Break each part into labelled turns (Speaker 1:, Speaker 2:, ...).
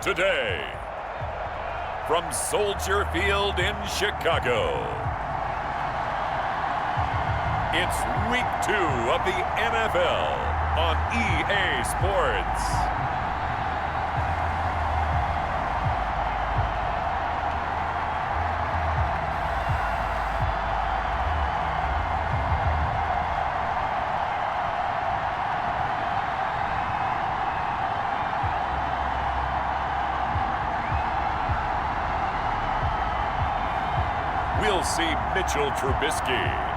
Speaker 1: today. From Soldier Field in Chicago, it's Week 2 of the NFL on EA Sports. We'll see Mitchell Trubisky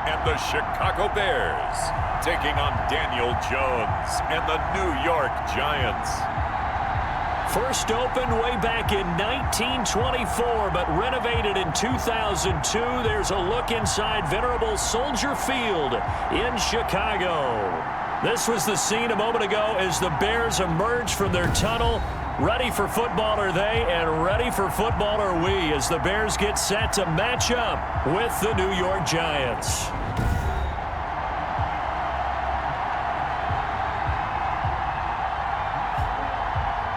Speaker 1: and the Chicago Bears taking on Daniel Jones and the New York Giants.
Speaker 2: First opened way back in 1924, but renovated in 2002. There's a look inside venerable Soldier Field in Chicago. This was the scene a moment ago as the Bears emerged from their tunnel. Ready for football are they, and ready for football are we as the Bears get set to match up with the New York Giants.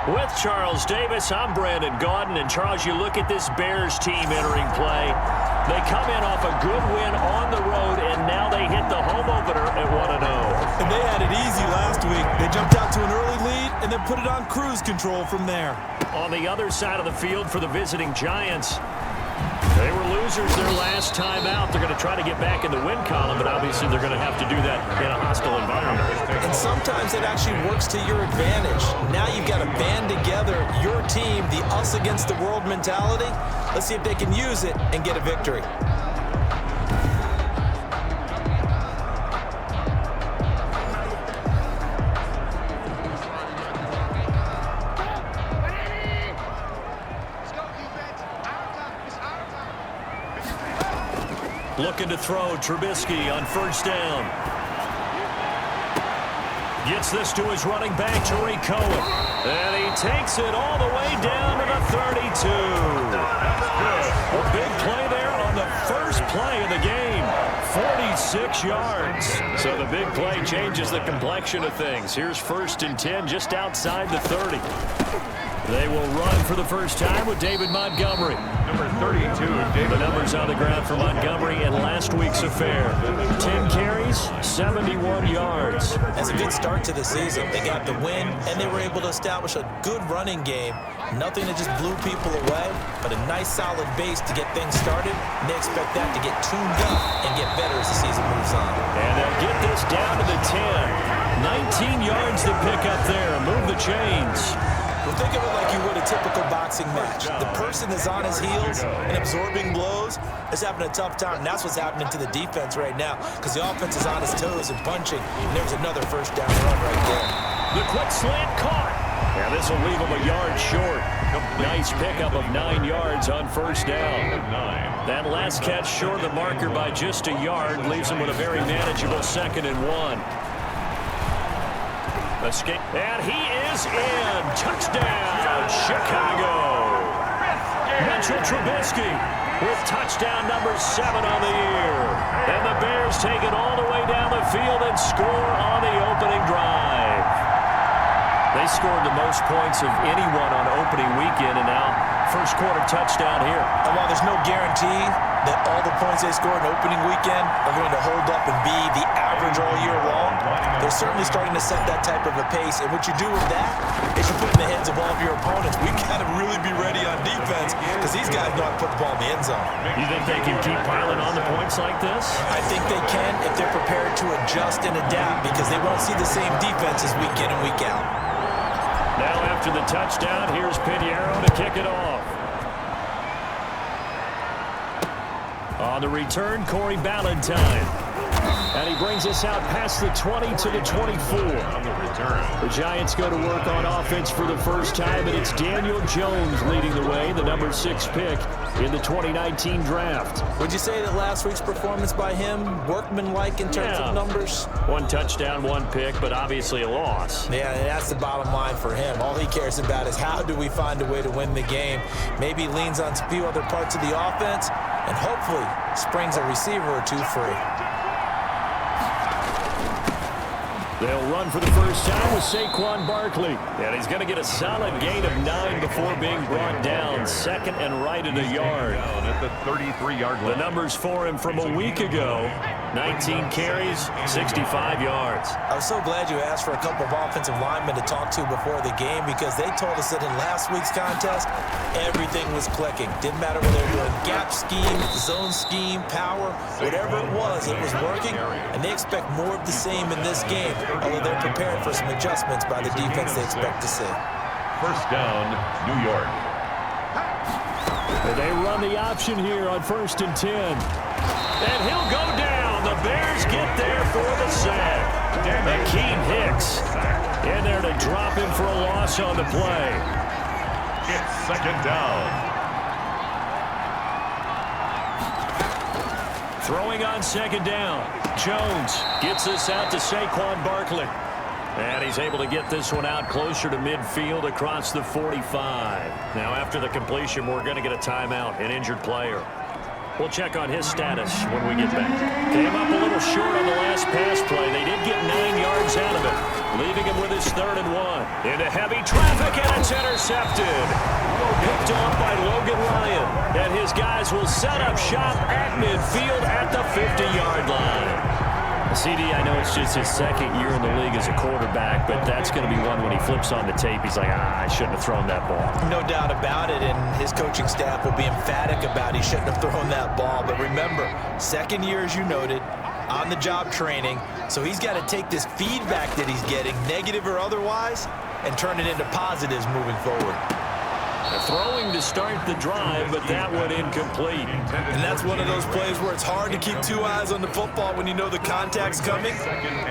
Speaker 2: With Charles Davis, I'm Brandon Gaudin. And Charles, you look at this Bears team entering play. They come in off a good win on the road, and now they hit the home opener at 1-0.
Speaker 3: And they had it easy last week. They jumped out to an early lead and then put it on cruise control from there.
Speaker 2: On the other side of the field for the visiting Giants, they were losers their last time out. They're going to try to get back in the win column, but obviously they're going to have to do that in a hostile environment.
Speaker 4: And sometimes it actually works to your advantage. Now you've got to band together your team, the us against the world mentality. Let's see if they can use it and get a victory.
Speaker 2: Looking to throw, Trubisky on first down. Gets this to his running back, Tariq Cohen. And he takes it all the way down to the 32. A big play there on the first play of the game. 46 yards. So the big play changes the complexion of things. Here's 1st and 10 just outside the 30. They will run for the first time with David Montgomery.
Speaker 1: Number 32, David.
Speaker 2: The numbers on the ground for Montgomery in last week's affair. 10 carries, 71 yards.
Speaker 4: That's a good start to the season. They got the win, and they were able to establish a good running game. Nothing that just blew people away, but a nice solid base to get things started. And they expect that to get tuned up and get better as the season moves on.
Speaker 2: And they'll get this down to the 10. 19 yards to pick up there. Move the chains.
Speaker 4: Well, think of it like you would a typical boxing match. The person is on his heels and absorbing blows is having a tough time. And that's what's happening to the defense right now because the offense is on his toes and punching. And there's another first down run right there.
Speaker 2: The quick slant caught. And this will leave him a yard short. Nice pickup of 9 yards on first down. That last catch short of the marker by just a yard leaves him with a very manageable 2nd and 1. Escape. And he is in. Touchdown, Chicago. Mitchell Trubisky with touchdown number 7 on the year. And the Bears take it all the way down the field and score on the opening drive. They scored the most points of anyone on opening weekend, and now first quarter touchdown here.
Speaker 4: And while there's no guarantee that all the points they score in opening weekend are going to hold up and be the average all year long, they're certainly starting to set that type of a pace. And what you do with that is you put in the heads of all of your opponents, we got to really be ready on defense because these guys know how to put the ball in the end zone.
Speaker 2: You think they can keep piling on the points like this?
Speaker 4: I think they can if they're prepared to adjust and adapt because they won't see the same defenses week in and week out.
Speaker 2: Now after the touchdown, here's Pinheiro to kick it off. On the return, Corey Ballantyne. And he brings us out past the 20 to the 24.
Speaker 1: On the return.
Speaker 2: The Giants go to work on offense for the first time, and it's Daniel Jones leading the way, the number 6 pick in the 2019 draft.
Speaker 4: Would you say that last week's performance by him, workmanlike in terms of numbers?
Speaker 2: 1 touchdown, 1 pick, but obviously a loss.
Speaker 4: Yeah, that's the bottom line for him. All he cares about is how do we find a way to win the game. Maybe leans on a few other parts of the offense, and hopefully springs a receiver or two free.
Speaker 2: They'll run for the first time with Saquon Barkley. And he's going to get a solid gain of 9 before being brought down. Second and right at a yard.
Speaker 1: Down at the 33-yard line.
Speaker 2: The numbers for him from a week ago: 19 carries, 65 yards.
Speaker 4: I was so glad you asked for a couple of offensive linemen to talk to before the game, because they told us that in last week's contest, everything was clicking. Didn't matter whether they were doing gap scheme, zone scheme, power, whatever it was working, and they expect more of the same in this game, although they're prepared for some adjustments by the defense they expect to see.
Speaker 1: First down, New York.
Speaker 2: They run the option here on 1st and 10. And he'll go down. The Bears get there for the sack. Akeem Hicks in there to drop him for a loss on the play.
Speaker 1: It's second down.
Speaker 2: Throwing on second down. Jones gets this out to Saquon Barkley. And he's able to get this one out closer to midfield across the 45. Now, after the completion, we're going to get a timeout, an injured player. We'll check on his status when we get back. Came up a little short on the last pass play. They did get 9 yards out of it, leaving him with his 3rd and 1. Into heavy traffic, and it's intercepted. Picked off by Logan Ryan. And his guys will set up shop at midfield at the 50-yard line. CD, I know it's just his 2nd year in the league as a quarterback, but that's going to be one when he flips on the tape, he's like, I shouldn't have thrown that ball.
Speaker 4: No doubt about it, and his coaching staff will be emphatic about he shouldn't have thrown that ball. But remember, 2nd year, as you noted, on-the-job training, so he's got to take this feedback that he's getting, negative or otherwise, and turn it into positives moving forward.
Speaker 2: Throwing to start the drive, but that one incomplete.
Speaker 3: And that's one of those plays where it's hard to keep 2 eyes on the football when you know the contact's coming,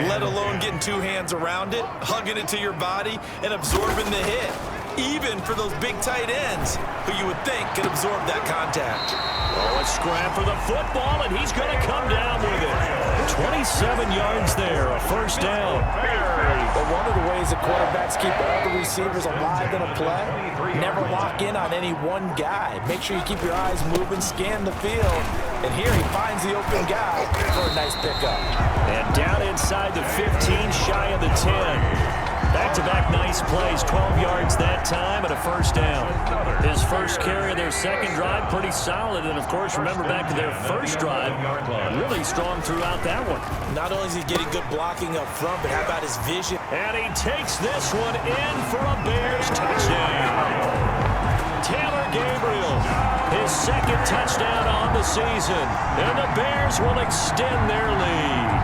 Speaker 3: let alone getting 2 hands around it, hugging it to your body, and absorbing the hit. Even for those big tight ends who you would think could absorb that contact.
Speaker 2: Oh, a scrap for the football, and he's going to come down with it. 27 yards there, a first down.
Speaker 4: But one of the ways that quarterbacks keep all the receivers alive in a play, never lock in on any one guy. Make sure you keep your eyes moving, scan the field. And here he finds the open guy for a nice pickup.
Speaker 2: And down inside the 15, shy of the 10. Back-to-back nice plays, 12 yards that time and a first down. His first carry of their 2nd drive, pretty solid. And, of course, remember back to their first drive, really strong throughout that one.
Speaker 4: Not only is he getting good blocking up front, but how about his vision?
Speaker 2: And he takes this one in for a Bears touchdown. Taylor Gabriel, his 2nd touchdown on the season. And the Bears will extend their lead.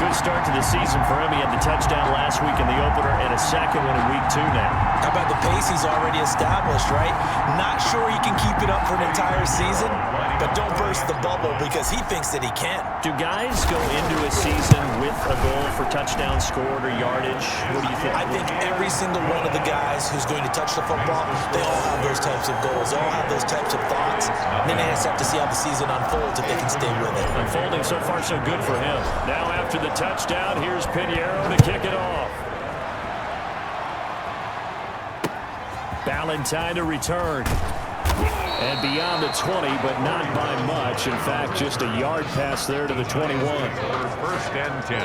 Speaker 2: Good start to the season for him. He had the touchdown last week in the opener and a 2nd one in week 2 now.
Speaker 4: How about the pace he's already established, right? Not sure he can keep it up for an entire season, but don't burst the bubble because he thinks that he can.
Speaker 2: Do guys go into a season with a goal for touchdown scored or yardage? What do you think?
Speaker 4: I think every single one of the guys who's going to touch the football, they all have those types of goals. They all have those types of thoughts. And then they just have to see how the season unfolds if they can stay with it.
Speaker 2: Unfolding so far so good for him. Now after the touchdown, here's Pinheiro to kick it off. Ballantyne to return. And beyond the 20, but not by much. In fact, just a yard pass there to the 21.
Speaker 1: First and 10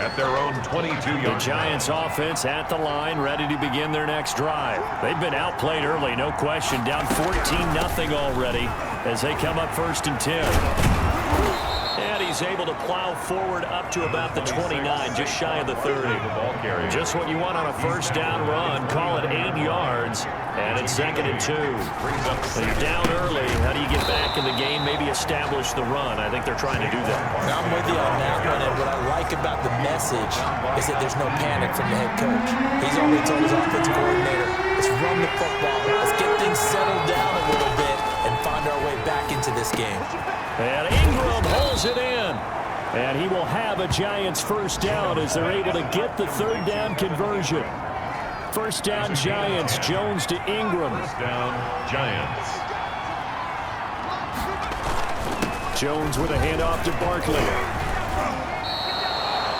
Speaker 1: at their own 22-yard.
Speaker 2: The Giants offense at the line, ready to begin their next drive. They've been outplayed early, no question. Down 14-0 already as they come up 1st and 10. And he's able to plow forward up to about the 29, just shy of the 30. Just what you want on a first down run. Call it 8 yards, and it's 2nd and 2. When you're down early, how do you get back in the game? Maybe establish the run. I think they're trying to do that.
Speaker 4: I'm with you on that one, and what I like about the message is that there's no panic from the head coach. He's already told his offensive coordinator, let's run the football, let's get things settled down a little bit and find our way back into this game.
Speaker 2: And Ingram holds it in. And he will have a Giants first down as they're able to get the 3rd down conversion. First down Giants, Jones to Ingram.
Speaker 1: First down Giants.
Speaker 2: Jones with a handoff to Barkley.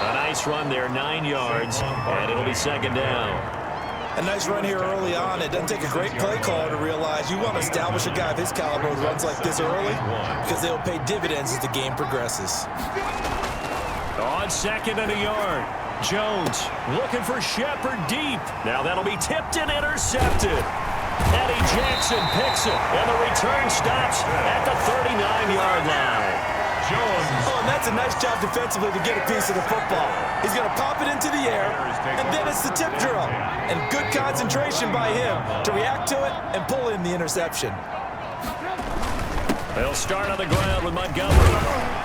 Speaker 2: A nice run there, 9 yards, and it'll be 2nd down.
Speaker 3: A nice run here early on. It doesn't take a great play caller to realize you want to establish a guy of his caliber who runs like this early because they'll pay dividends as the game progresses.
Speaker 2: On 2nd and a yard. Jones looking for Shepard deep. Now that'll be tipped and intercepted. Eddie Jackson picks it, and the return stops at the 39-yard line.
Speaker 3: Jones. Oh, and that's a nice job defensively to get a piece of the football. He's going to pop it into the air, and then it's the tip drill. And good concentration by him to react to it and pull in the interception.
Speaker 2: They'll start on the ground with Montgomery.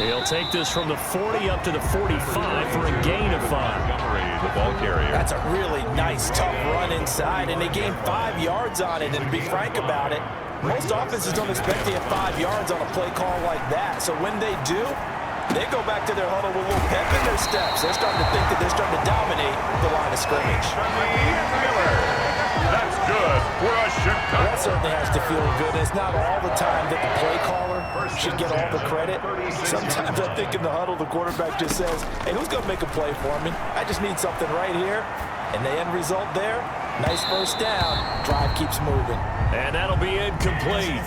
Speaker 2: He'll take this from the 40 up to the 45 for a gain of 5.
Speaker 1: Montgomery, the ball carrier.
Speaker 4: That's a really nice, tough run inside, and they gained 5 yards on it. And to be frank about it, most offenses don't expect to get 5 yards on a play call like that. So when they do, they go back to their huddle with a little pep in their steps. They're starting to think that they're starting to dominate the line of scrimmage.
Speaker 1: That's good for a Chicago.
Speaker 4: That certainly has to feel good. It's not all the time that the play caller should get all the credit. Sometimes I think in the huddle, the quarterback just says, hey, who's going to make a play for me? I just need something right here. And the end result there, nice first down. Drive keeps moving.
Speaker 2: And that'll be incomplete.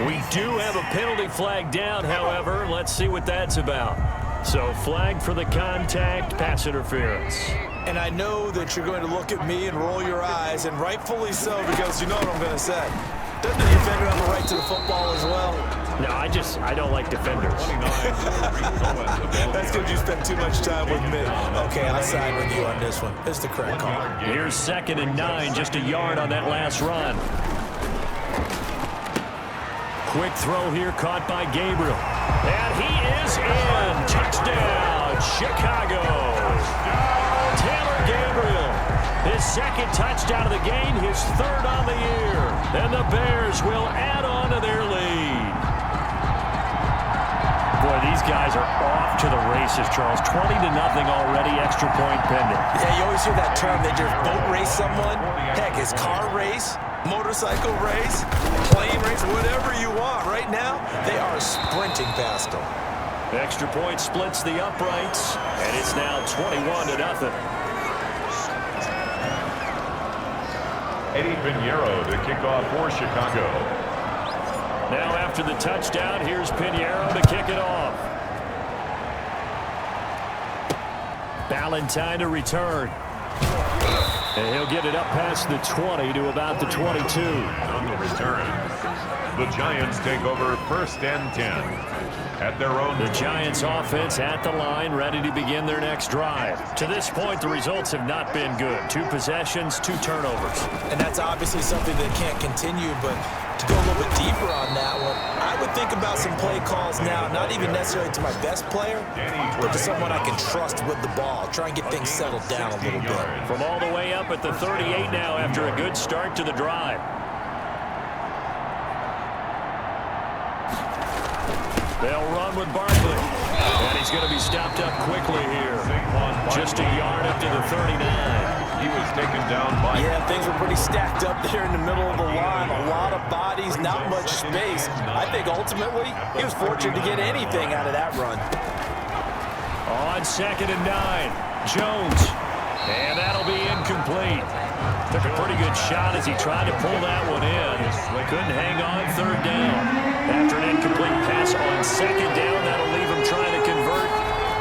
Speaker 2: We do have a penalty flag down, however. Let's see what that's about. So flag for the contact, pass interference.
Speaker 3: And I know that you're going to look at me and roll your eyes, and rightfully so, because you know what I'm going to say. Doesn't the defender have a right to the football as well?
Speaker 2: No, I don't like defenders.
Speaker 3: That's because you spend too much time with me. Okay, I side with you on this one. It's the correct call.
Speaker 2: Here's 2nd and 9, just a yard on that last run. Quick throw here, caught by Gabriel. And he is in. Touchdown, Chicago. Taylor Gabriel, his 2nd touchdown of the game, his 3rd on the year. And the Bears will add on to their lead. Boy, these guys are off to the races, Charles. 20-0 already, extra point pending.
Speaker 3: Yeah, you always hear that term, they just boat race someone. Heck, it's car race, motorcycle race, plane race, whatever you want. Right now, they are sprinting past them.
Speaker 2: Extra point splits the uprights, and it's now 21-0.
Speaker 1: Eddie Pinheiro to kick off for Chicago.
Speaker 2: Now after the touchdown, here's Pinheiro to kick it off. Ballantyne to return. And he'll get it up past the 20 to about the 22.
Speaker 1: On the return, the Giants take over 1st and 10. At their own.
Speaker 2: The Giants offense at the line, ready to begin their next drive. To this point, the results have not been good. 2 possessions, 2 turnovers.
Speaker 3: And that's obviously something that can't continue, but to go a little bit deeper on that one, I would think about some play calls now, not even necessarily to my best player, but to someone I can trust with the ball. Try and get things settled down a little bit.
Speaker 2: From all the way up at the 38 now after a good start to the drive. They'll run with Barkley. And he's going to be stopped up quickly here. Just a yard up to the 39.
Speaker 1: He was taken down by.
Speaker 3: Yeah, things were pretty stacked up there in the middle of the line. A lot of bodies, not much space. I think ultimately he was fortunate to get anything out of that run.
Speaker 2: On 2nd and 9, Jones. And that'll be incomplete. Took a pretty good shot as he tried to pull that one in. Couldn't hang on 3rd down. After an incomplete pass on 2nd down, that'll leave him trying to convert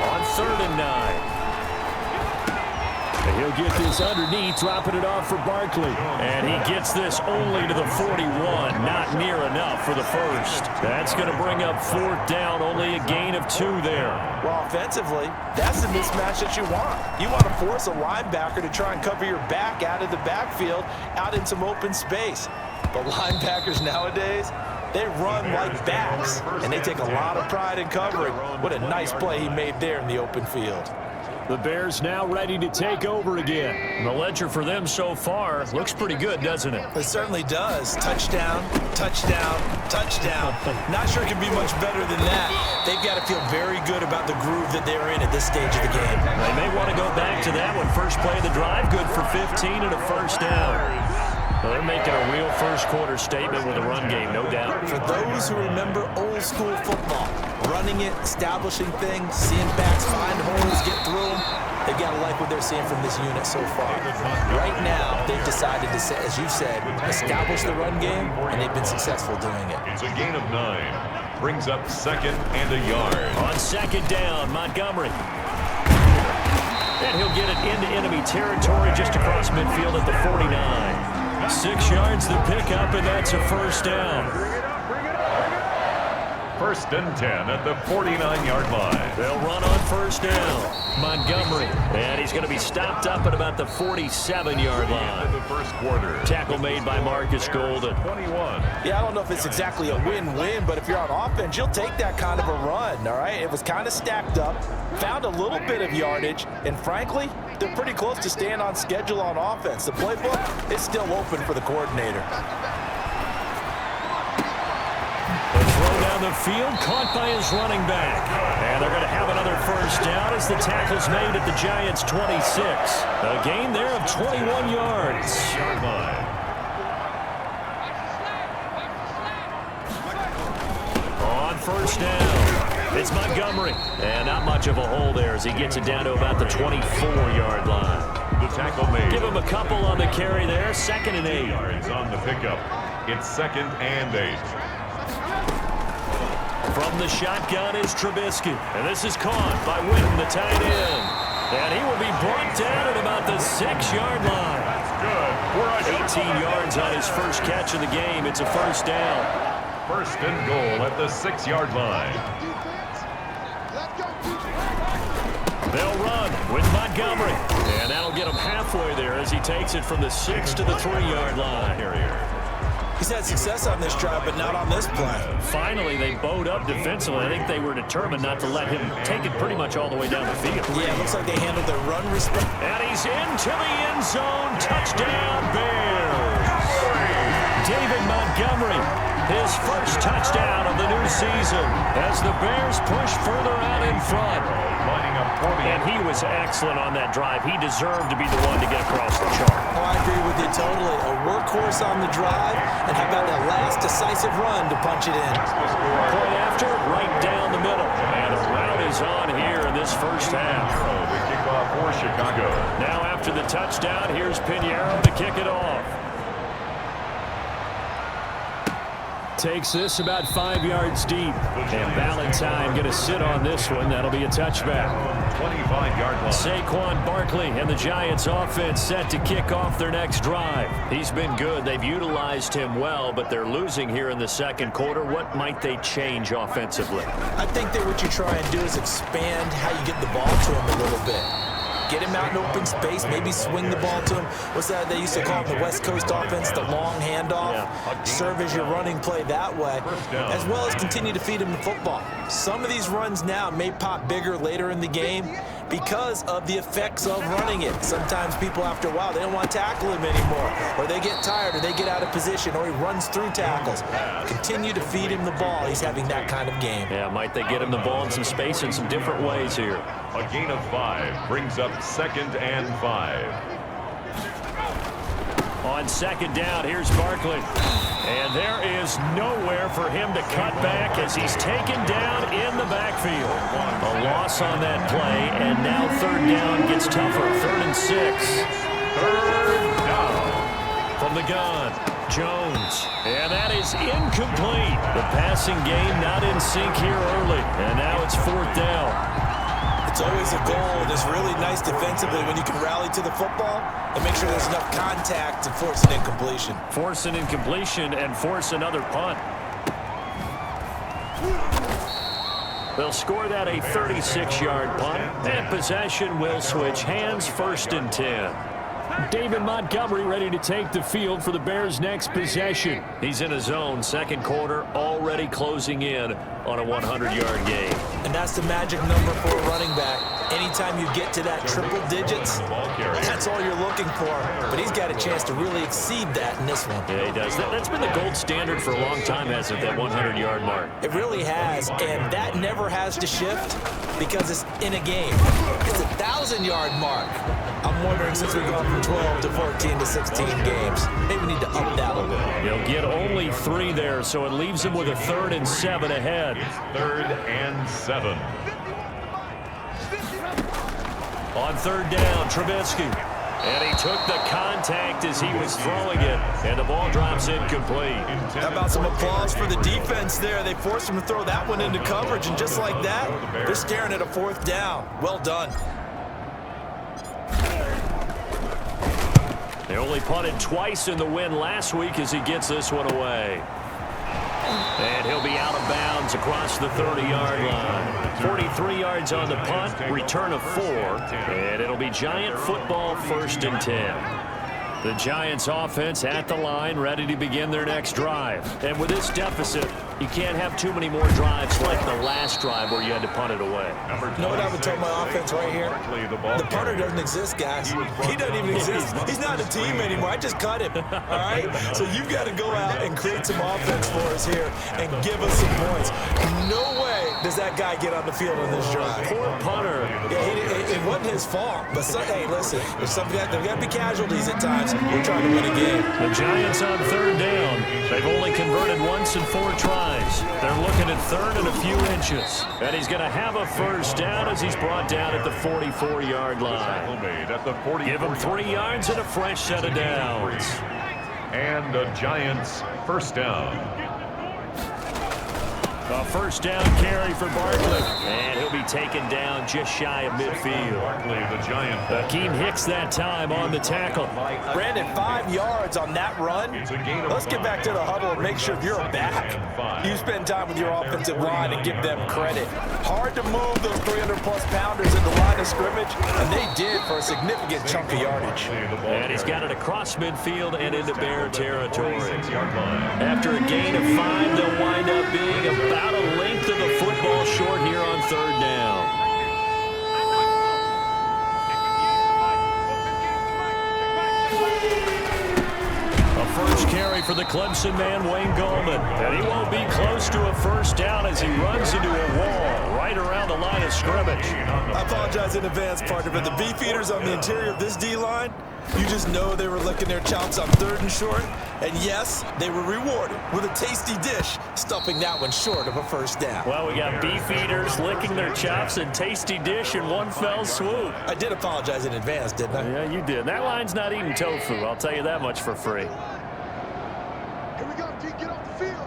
Speaker 2: on 3rd and 9. And he'll get this underneath, dropping it off for Barkley. And he gets this only to the 41, not near enough for the first. That's going to bring up 4th down, only a gain of 2 there.
Speaker 3: Well, offensively, that's the mismatch that you want. You want to force a linebacker to try and cover your back out of the backfield, out in some open space. But linebackers nowadays, they run like backs, and they take a lot of pride in covering. What a nice play he made there in the open field.
Speaker 2: The Bears now ready to take over again. The ledger for them so far looks pretty good, doesn't it?
Speaker 3: It certainly does. Touchdown, touchdown, touchdown. Not sure it can be much better than that. They've got to feel very good about the groove that they're in at this stage of the game.
Speaker 2: They may want to go back to that one. First play of the drive, good for 15 and a first down. Well, they're making a real first-quarter statement with the run game, no doubt.
Speaker 3: For those who remember old-school football, running it, establishing things, seeing backs find holes, get through them,
Speaker 4: They've got to like what they're seeing from this unit so far. Right now, they've decided to, as you said, establish the run game, and they've been successful doing it.
Speaker 1: It's a gain of 9. Brings up 2nd and a yard.
Speaker 2: On 2nd down, Montgomery. And he'll get it into enemy territory just across midfield at the 49. 6 yards the pickup, and that's a first down.
Speaker 1: 1st and 10 at the 49-yard line.
Speaker 2: They'll run on 1st down. Montgomery. And he's going to be stopped up at about the 47-yard line.
Speaker 1: The first quarter.
Speaker 2: Tackle made by Marcus Golden.
Speaker 1: 21.
Speaker 4: Yeah, I don't know if it's exactly a win-win, but if you're on offense, you'll take that kind of a run, all right? It was kind of stacked up, found a little bit of yardage, and frankly, they're pretty close to staying on schedule on offense. The playbook is still open for the coordinator.
Speaker 2: The throw down the field, caught by his running back. And they're going to have another first down as the tackle's made at the Giants' 26. A gain there of 21 yards.
Speaker 1: Yard line.
Speaker 2: On 1st down, it's Montgomery. And not much of a hole there as he gets it down to about the 24-yard line.
Speaker 1: The tackle made.
Speaker 2: Give him a couple on the carry there. 2nd and 8.
Speaker 1: Yards on the pickup. It's 2nd and 8.
Speaker 2: From the shotgun is Trubisky. And this is caught by Witten, the tight end. And he will be brought down at about the 6-yard line.
Speaker 1: That's good.
Speaker 2: 18 yards on his first catch of the game. It's a first down.
Speaker 1: 1st and goal at the 6-yard line.
Speaker 2: They'll run with Montgomery. And that'll get him halfway there as he takes it from the 6 to the 3-yard line.
Speaker 4: He's had success on this drive, but not on this play.
Speaker 2: Finally, they bowed up defensively. I think they were determined not to let him take it pretty much all the way down the field.
Speaker 4: Yeah, it looks like they handled their run respect.
Speaker 2: And he's into the end zone. Touchdown, Bears. David Montgomery, his first touchdown of the new season as the Bears push further out in front.
Speaker 1: Lining up for me.
Speaker 2: And he was excellent on that drive. He deserved to be the one to get across the chart.
Speaker 4: Oh, I agree with you totally. A workhorse on the drive, and how about that last decisive run to punch it in?
Speaker 2: Play after, right down the middle. And the route is on here in this first half.
Speaker 1: The kickoff for Chicago.
Speaker 2: Now after the touchdown, here's Pinheiro to kick it off. Takes this about 5 yards deep. And Valentine going to sit on this one. That'll be a touchback.
Speaker 1: 25-yard line.
Speaker 2: Saquon Barkley and the Giants offense set to kick off their next drive. He's been good. They've utilized him well, but they're losing here in the second quarter. What might they change offensively?
Speaker 4: I think that what you try and do is expand how you get the ball to him a little bit. Get him out in open space, maybe swing the ball to him. What's that they used to call it in the West Coast offense, the long handoff?
Speaker 2: Yeah.
Speaker 4: Serve as your running play that way, as well as continue to feed him the football. Some of these runs now may pop bigger later in the game because of the effects of running it. Sometimes people, after a while, they don't want to tackle him anymore, or they get tired, or they get out of position, or he runs through tackles. Continue to feed him the ball. He's having that kind of game.
Speaker 2: Yeah, might they get him the ball in some space in some different ways here?
Speaker 1: A gain of 5 brings up 2nd and 5.
Speaker 2: On 2nd down, here's Barkley. And there is nowhere for him to cut back as he's taken down in the backfield. A loss on that play, and now 3rd down gets tougher. 3rd and 6. 3rd down. From the gun, Jones. And that is incomplete. The passing game not in sync here early. And now it's 4th down.
Speaker 4: It's always a goal, and it's really nice defensively when you can rally to the football and make sure there's enough contact to force an incompletion.
Speaker 2: Force an incompletion and force another punt. They'll score that a 36-yard punt, and possession will switch hands. 1st and 10. David Montgomery ready to take the field for the Bears' next possession. He's in a zone, second quarter, already closing in on a 100-yard game.
Speaker 4: And that's the magic number for a running back. Anytime you get to that triple digits, that's all you're looking for. But he's got a chance to really exceed that in this one.
Speaker 2: Yeah, he does. That's been the gold standard for a long time, hasn't it, that 100-yard mark?
Speaker 4: It really has, and that never has to shift because it's in a game. It's a 1,000-yard mark. I'm wondering, since we've gone from 12 to 14 to 16 games, maybe we need to up that a little.
Speaker 2: He'll get only 3 there, so it leaves him with a 3rd and 7 ahead.
Speaker 1: 3rd and 7.
Speaker 2: On third down, Trubisky. And he took the contact as he was throwing it, and the ball drops incomplete.
Speaker 3: How about some applause for the defense there? They forced him to throw that one into coverage, and just like that, they're staring at a fourth down. Well done.
Speaker 2: They only punted twice in the win last week as he gets this one away. And he'll be out of bounds across the 30-yard line. 43 yards on the punt, return of 4, and it'll be Giant football, 1st and 10. The Giants offense at the line, ready to begin their next drive. And with this deficit, you can't have too many more drives like the last drive where you had to punt it away.
Speaker 4: You know what I would tell my offense right here? The punter doesn't exist, guys. He doesn't even exist. He's not a team anymore. I just cut him, all right? So you've got to go out and create some offense for us here and give us some points. No way does that guy get on the field in this drive.
Speaker 2: Poor punter.
Speaker 4: Yeah, it wasn't his fault. But, hey, listen, there's got to be casualties at times. We're trying to win a game.
Speaker 2: The Giants on third down. They've only converted once in 4 tries. They're looking at third and a few inches. And he's going to have a first down as he's brought down at the 44-yard line. Give him 3 yards and a fresh set of downs.
Speaker 1: And the Giants first down.
Speaker 2: A first down carry for Barkley. And he'll be taken down just shy of midfield. Akeem Hicks that time on the tackle.
Speaker 3: Brandon, 5 yards on that run. Let's get back to the huddle and make sure if you're a back, you spend time with your offensive line and give them credit. Hard to move those 300-plus pounders in the line of scrimmage, and they did for a significant chunk of yardage.
Speaker 2: And he's got it across midfield and into Bear territory. After a gain of 5, they'll wind up being about a length of the football short here on third down. A first carry for the Clemson man, Wayne Gallman. And he won't be close to a first down as he runs into a wall right around the line of scrimmage.
Speaker 3: I apologize in advance, partner, but the beefeaters on the interior of this D-line, you just know they were licking their chops on third and short. And yes, they were rewarded with a tasty dish, stuffing that one short of a first down.
Speaker 2: Well, we got beefeaters licking their chops and tasty dish in one fell swoop.
Speaker 3: I did apologize in advance, didn't I?
Speaker 2: Yeah, you did. That line's not eating tofu. I'll tell you that much for free.
Speaker 5: Here we go, D, get off the field.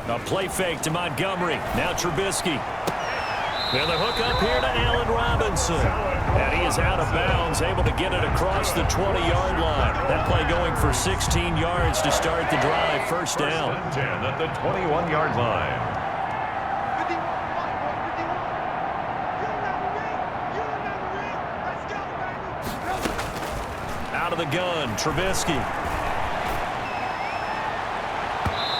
Speaker 2: A play fake to Montgomery. Now Trubisky. And the hook up here to Allen Robinson. And he is out of bounds, able to get it across the 20-yard line. That play going for 16 yards to start the drive. First down.
Speaker 1: 10 at the 21-yard line.
Speaker 2: Out of the gun, Trubisky.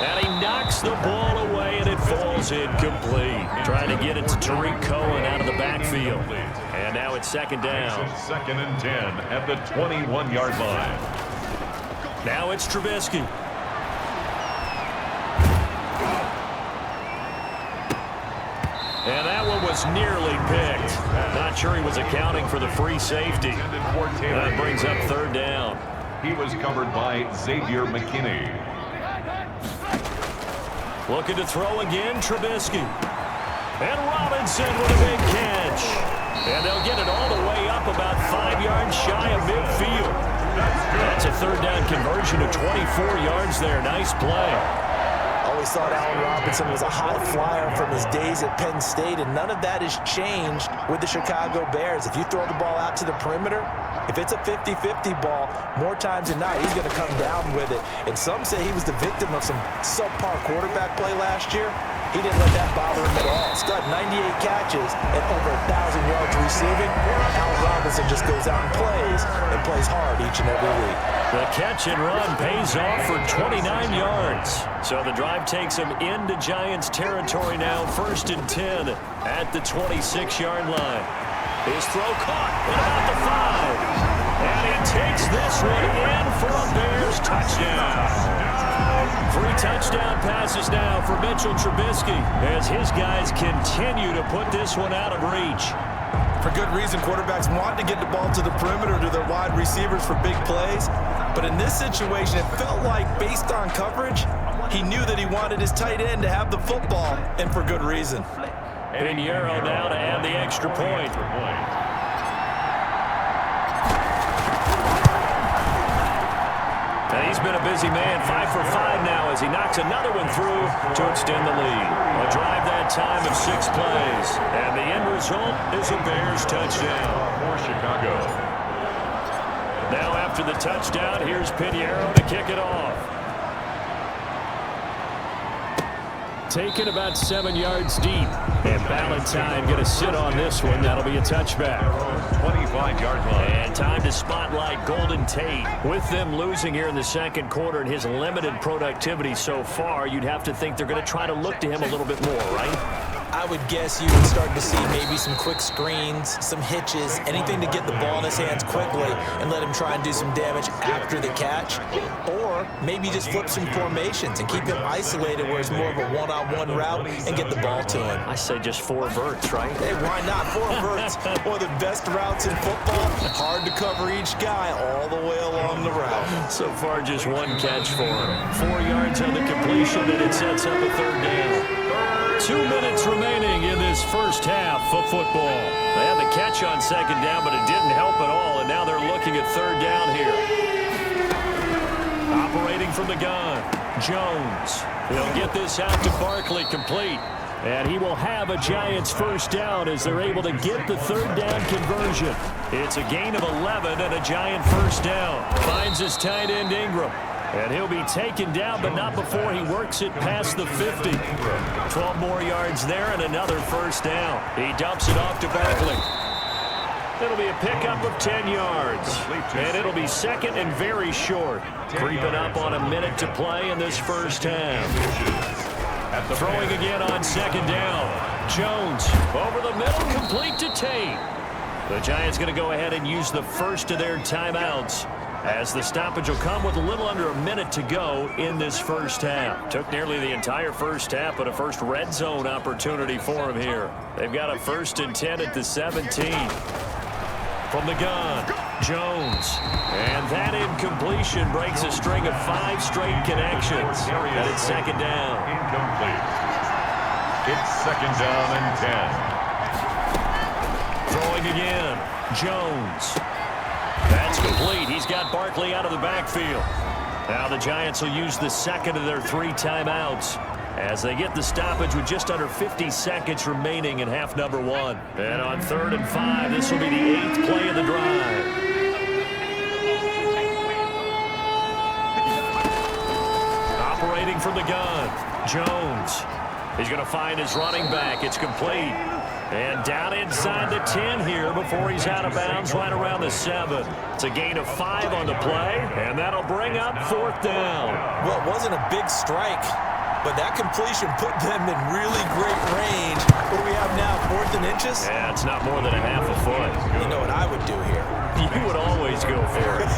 Speaker 2: And he knocks the ball away, and it falls incomplete. Trying to get it to Tariq Cohen out of the backfield. And now it's second down.
Speaker 1: Second and 10 at the 21-yard line.
Speaker 2: Now it's Trubisky. And that one was nearly picked. Not sure he was accounting for the free safety. That brings up third down.
Speaker 1: He was covered by Xavier McKinney.
Speaker 2: Looking to throw again, Trubisky. And Robinson with a big catch. And they'll get it all the way up about 5 yards shy of midfield. That's a third down conversion of 24 yards there. Nice play.
Speaker 4: Always thought Allen Robinson was a high flyer from his days at Penn State, and none of that has changed with the Chicago Bears. If you throw the ball out to the perimeter, if it's a 50-50 ball, more times than not, he's going to come down with it. And some say he was the victim of some subpar quarterback play last year. He didn't let that bother him at all. Still had 98 catches and over 1,000 yards receiving. Allen Robinson just goes out and plays hard each and every week.
Speaker 2: The catch and run pays off for 29 yards. So the drive takes him into Giants territory now, 1st and 10 at the 26-yard line. His throw caught at about the 5. And he takes this one in for a Bears touchdown. 3 touchdown passes now for Mitchell Trubisky as his guys continue to put this one out of reach.
Speaker 3: For good reason, quarterbacks want to get the ball to the perimeter to their wide receivers for big plays. But in this situation, it felt like, based on coverage, he knew that he wanted his tight end to have the football, and for good reason.
Speaker 2: Pinheiro now to add the extra point. And he's been a busy man, 5 for 5 now as he knocks another one through to extend the lead. A drive that time of 6 plays. And the end result is a Bears touchdown
Speaker 1: For Chicago.
Speaker 2: Now after the touchdown, here's Pinheiro to kick it off. Taken about 7 yards deep. And Valentine going to sit on this one. That'll be a touchback.
Speaker 1: 25-yard line.
Speaker 2: And time to spotlight Golden Tate. With them losing here in the second quarter and his limited productivity so far, you'd have to think they're going to try to look to him a little bit more, right?
Speaker 4: I would guess you would start to see maybe some quick screens, some hitches, anything to get the ball in his hands quickly and let him try and do some damage after the catch. Or maybe just flip some formations and keep him isolated where it's more of a one-on-one route and get the ball to him.
Speaker 2: I say just 4 verts, right?
Speaker 4: Hey, why not? 4 verts, one of the best routes in football. Hard to cover each guy all the way along the route.
Speaker 2: So far, just 1 catch for him. 4 yards on the completion, and it sets up a 3rd down. 2 minutes remaining in this first half of football. They had the catch on 2nd down, but it didn't help at all, and now they're looking at 3rd down here. Operating from the gun, Jones. He'll get this out to Barkley complete. And he will have a Giants first down as they're able to get the 3rd down conversion. It's a gain of 11 and a Giant first down. Finds his tight end Ingram. And he'll be taken down, but not before he works it past the 50. 12 more yards there and another first down. He dumps it off to Barkley. It'll be a pickup of 10 yards. And it'll be 2nd and very short. Creeping up on a minute to play in this first half. Throwing again on 2nd down. Jones over the middle, complete to Tate. The Giants going to go ahead and use the first of their timeouts, as the stoppage will come with a little under a minute to go in this first half. Took nearly the entire first half, but a first red zone opportunity for him here. They've got a 1st and 10 at the 17. From the gun, Jones. And that incompletion breaks a string of 5 straight connections. And it's 2nd down.
Speaker 1: Incomplete. It's 2nd down and 10.
Speaker 2: Throwing again, Jones. That's complete. He's got Barkley out of the backfield. Now the Giants will use the 2nd of their 3 timeouts as they get the stoppage with just under 50 seconds remaining in half number 1. And on 3rd and 5, this will be the 8th play of the drive. Operating from the gun, Jones. He's going to find his running back. It's complete. And down inside the 10 here before he's out of bounds right around the 7. It's a gain of 5 on the play, and that'll bring up 4th down.
Speaker 4: Well, it wasn't a big strike, but that completion put them in really great range. What do we have now, 4th and inches?
Speaker 2: Yeah, it's not more than a half a foot.
Speaker 4: You know what I would do here?
Speaker 2: You would always go for it.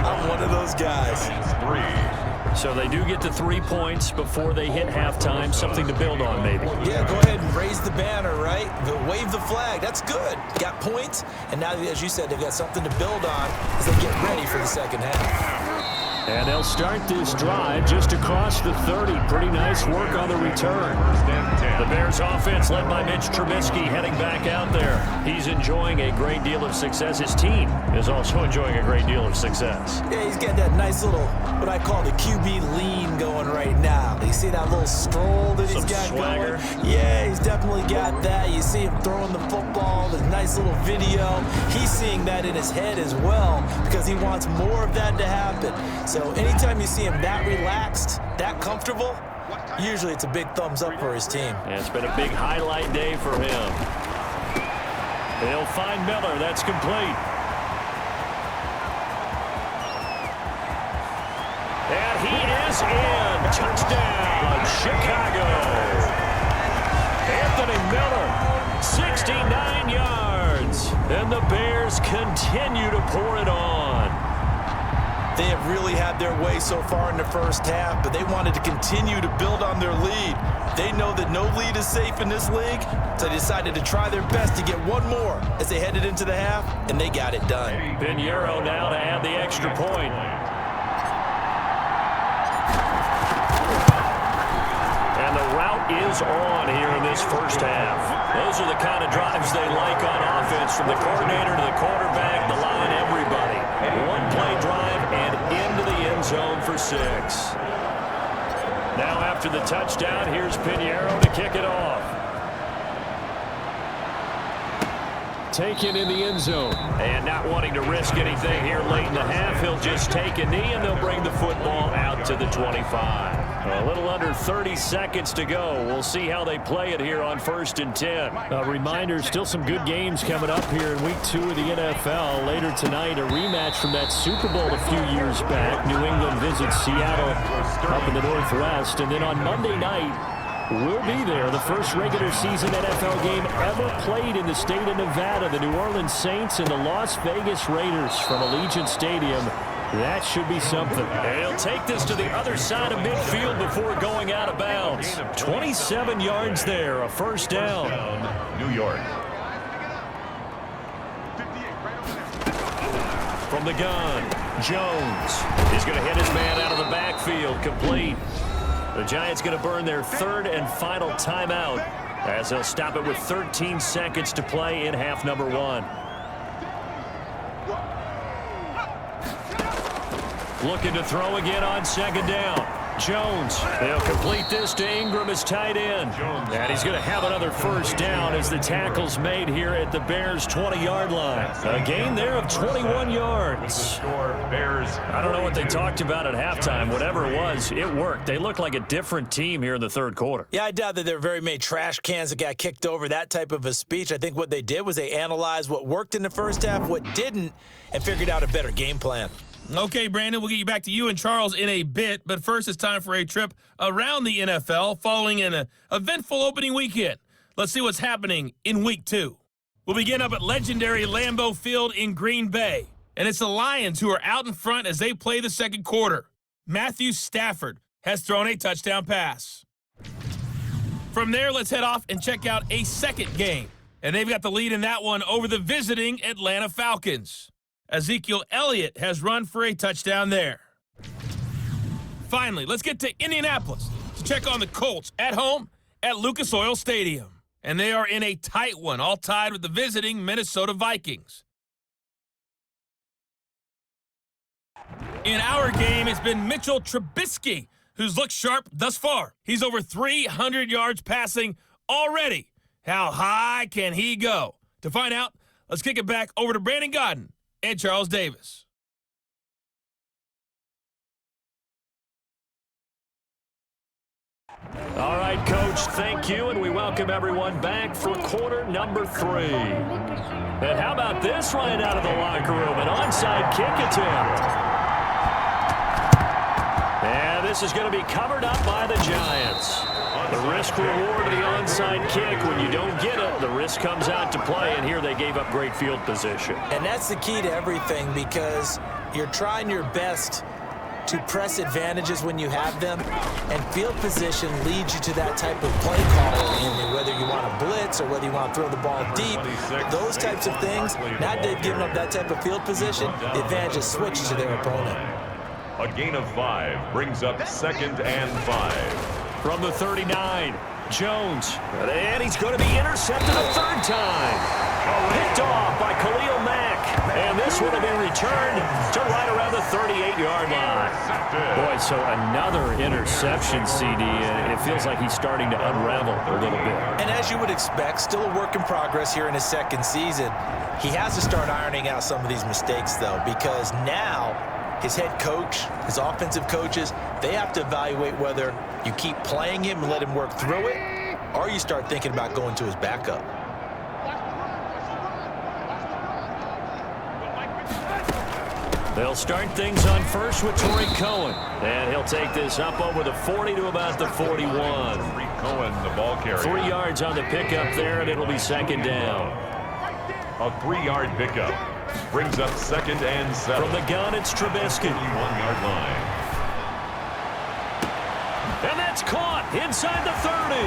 Speaker 4: I'm one of those guys.
Speaker 1: 3.
Speaker 2: So they do get to 3 points before they hit halftime, something to build on maybe.
Speaker 4: Yeah, go ahead and raise the banner, right? Wave the flag. That's good. Got points, and now, as you said, they've got something to build on as they get ready for the second half.
Speaker 2: And they'll start this drive just across the 30. Pretty nice work on the return. The Bears offense led by Mitch Trubisky heading back out there. He's enjoying a great deal of success. His team is also enjoying a great deal of success.
Speaker 4: Yeah, he's got that nice little, what I call the QB lean going right now. You see that little stroll that he's got
Speaker 2: swagger
Speaker 4: going? Yeah, he's definitely got that. You see him throwing the football, the nice little video. He's seeing that in his head as well because he wants more of that to happen. So anytime you see him that relaxed, that comfortable, usually it's a big thumbs up for his team.
Speaker 2: And it's been a big highlight day for him. They'll find Miller. That's complete. And he is in. Touchdown, Chicago. Anthony Miller, 69 yards. And the Bears continue to pour it on.
Speaker 3: They have really had their way so far in the first half, but they wanted to continue to build on their lead. They know that no lead is safe in this league, so they decided to try their best to get one more as they headed into the half, and they got it done.
Speaker 2: Pinheiro now to add the extra point. And the route is on here in this first half. Those are the kind of drives they like on offense, from the coordinator to the quarterback, the line, everybody. One-play drive and into the end zone for 6. Now after the touchdown, here's Pinheiro to kick it off. Taken in the end zone. And not wanting to risk anything here late in the half, he'll just take a knee, and they'll bring the football out to the 25. A little under 30 seconds to go. We'll see how they play it here on 1st and 10.
Speaker 6: A reminder, still some good games coming up here in Week 2 of the NFL. Later tonight, a rematch from that Super Bowl a few years back. New England visits Seattle up in the Northwest. And then on Monday night, we'll be there. The first regular season NFL game ever played in the state of Nevada. The New Orleans Saints and the Las Vegas Raiders from Allegiant Stadium. That should be something.
Speaker 2: And he'll take this to the other side of midfield before going out of bounds. 27 yards there, a first down.
Speaker 1: New York.
Speaker 2: From the gun, Jones. He's going to hit his man out of the backfield, complete. The Giants going to burn their 3rd and final timeout as they'll stop it with 13 seconds to play in half number 1. Looking to throw again on 2nd down. Jones. They'll complete this to Ingram as tight end. And he's going to have another first down as the tackle's made here at the Bears' 20-yard line. A gain there of 21 yards. I don't know what they talked about at halftime. Whatever it was, it worked. They look like a different team here in the 3rd quarter.
Speaker 4: Yeah, I doubt that there were very many trash cans that got kicked over, that type of a speech. I think what they did was they analyzed what worked in the first half, what didn't, and figured out a better game plan.
Speaker 7: Okay, Brandon, we'll get you back to you and Charles in a bit, but first it's time for a trip around the NFL following an eventful opening weekend. Let's see what's happening in Week 2. We'll begin up at legendary Lambeau Field in Green Bay, and it's the Lions who are out in front as they play the 2nd quarter. Matthew Stafford has thrown a touchdown pass. From there, let's head off and check out a 2nd game, and they've got the lead in that one over the visiting Atlanta Falcons. Ezekiel Elliott has run for a touchdown there. Finally, let's get to Indianapolis to check on the Colts at home at Lucas Oil Stadium. And they are in a tight one, all tied with the visiting Minnesota Vikings. In our game, it's been Mitchell Trubisky who's looked sharp thus far. He's over 300 yards passing already. How high can he go? To find out, let's kick it back over to Brandon Gaudin and Charles Davis.
Speaker 2: All right, Coach, thank you, and we welcome everyone back for quarter number 3. And how about this right out of the locker room? An onside kick attempt. And this is going to be covered up by the Giants. The risk-reward of the onside kick, when you don't get it, the risk comes out to play, and here they gave up great field position.
Speaker 4: And that's the key to everything, because you're trying your best to press advantages when you have them, and field position leads you to that type of play call. And whether you want to blitz or whether you want to throw the ball deep, those types of things, now that they've given up that type of field position, the advantage is switched to their opponent.
Speaker 1: A gain of 5 brings up 2nd and 5.
Speaker 2: From the 39, Jones. And he's going to be intercepted a 3rd time. Picked off by Khalil Mack. And this one will be returned to right around the 38-yard line. Boy, so another interception, CD. It feels like he's starting to unravel a little bit.
Speaker 4: And as you would expect, still a work in progress here in his 2nd season. He has to start ironing out some of these mistakes, though, because now his head coach, his offensive coaches, they have to evaluate whether you keep playing him and let him work through it, or you start thinking about going to his backup.
Speaker 2: They'll start things on first with Tariq Cohen. And he'll take this up over the 40 to about the 41.
Speaker 1: Tariq Cohen, the ball carrier.
Speaker 2: 3 yards on the pickup there, and it'll be 2nd down.
Speaker 1: A 3-yard pickup brings up 2nd and 7.
Speaker 2: From the gun, it's Trubisky.
Speaker 1: 1-yard line.
Speaker 2: And that's caught inside the 30.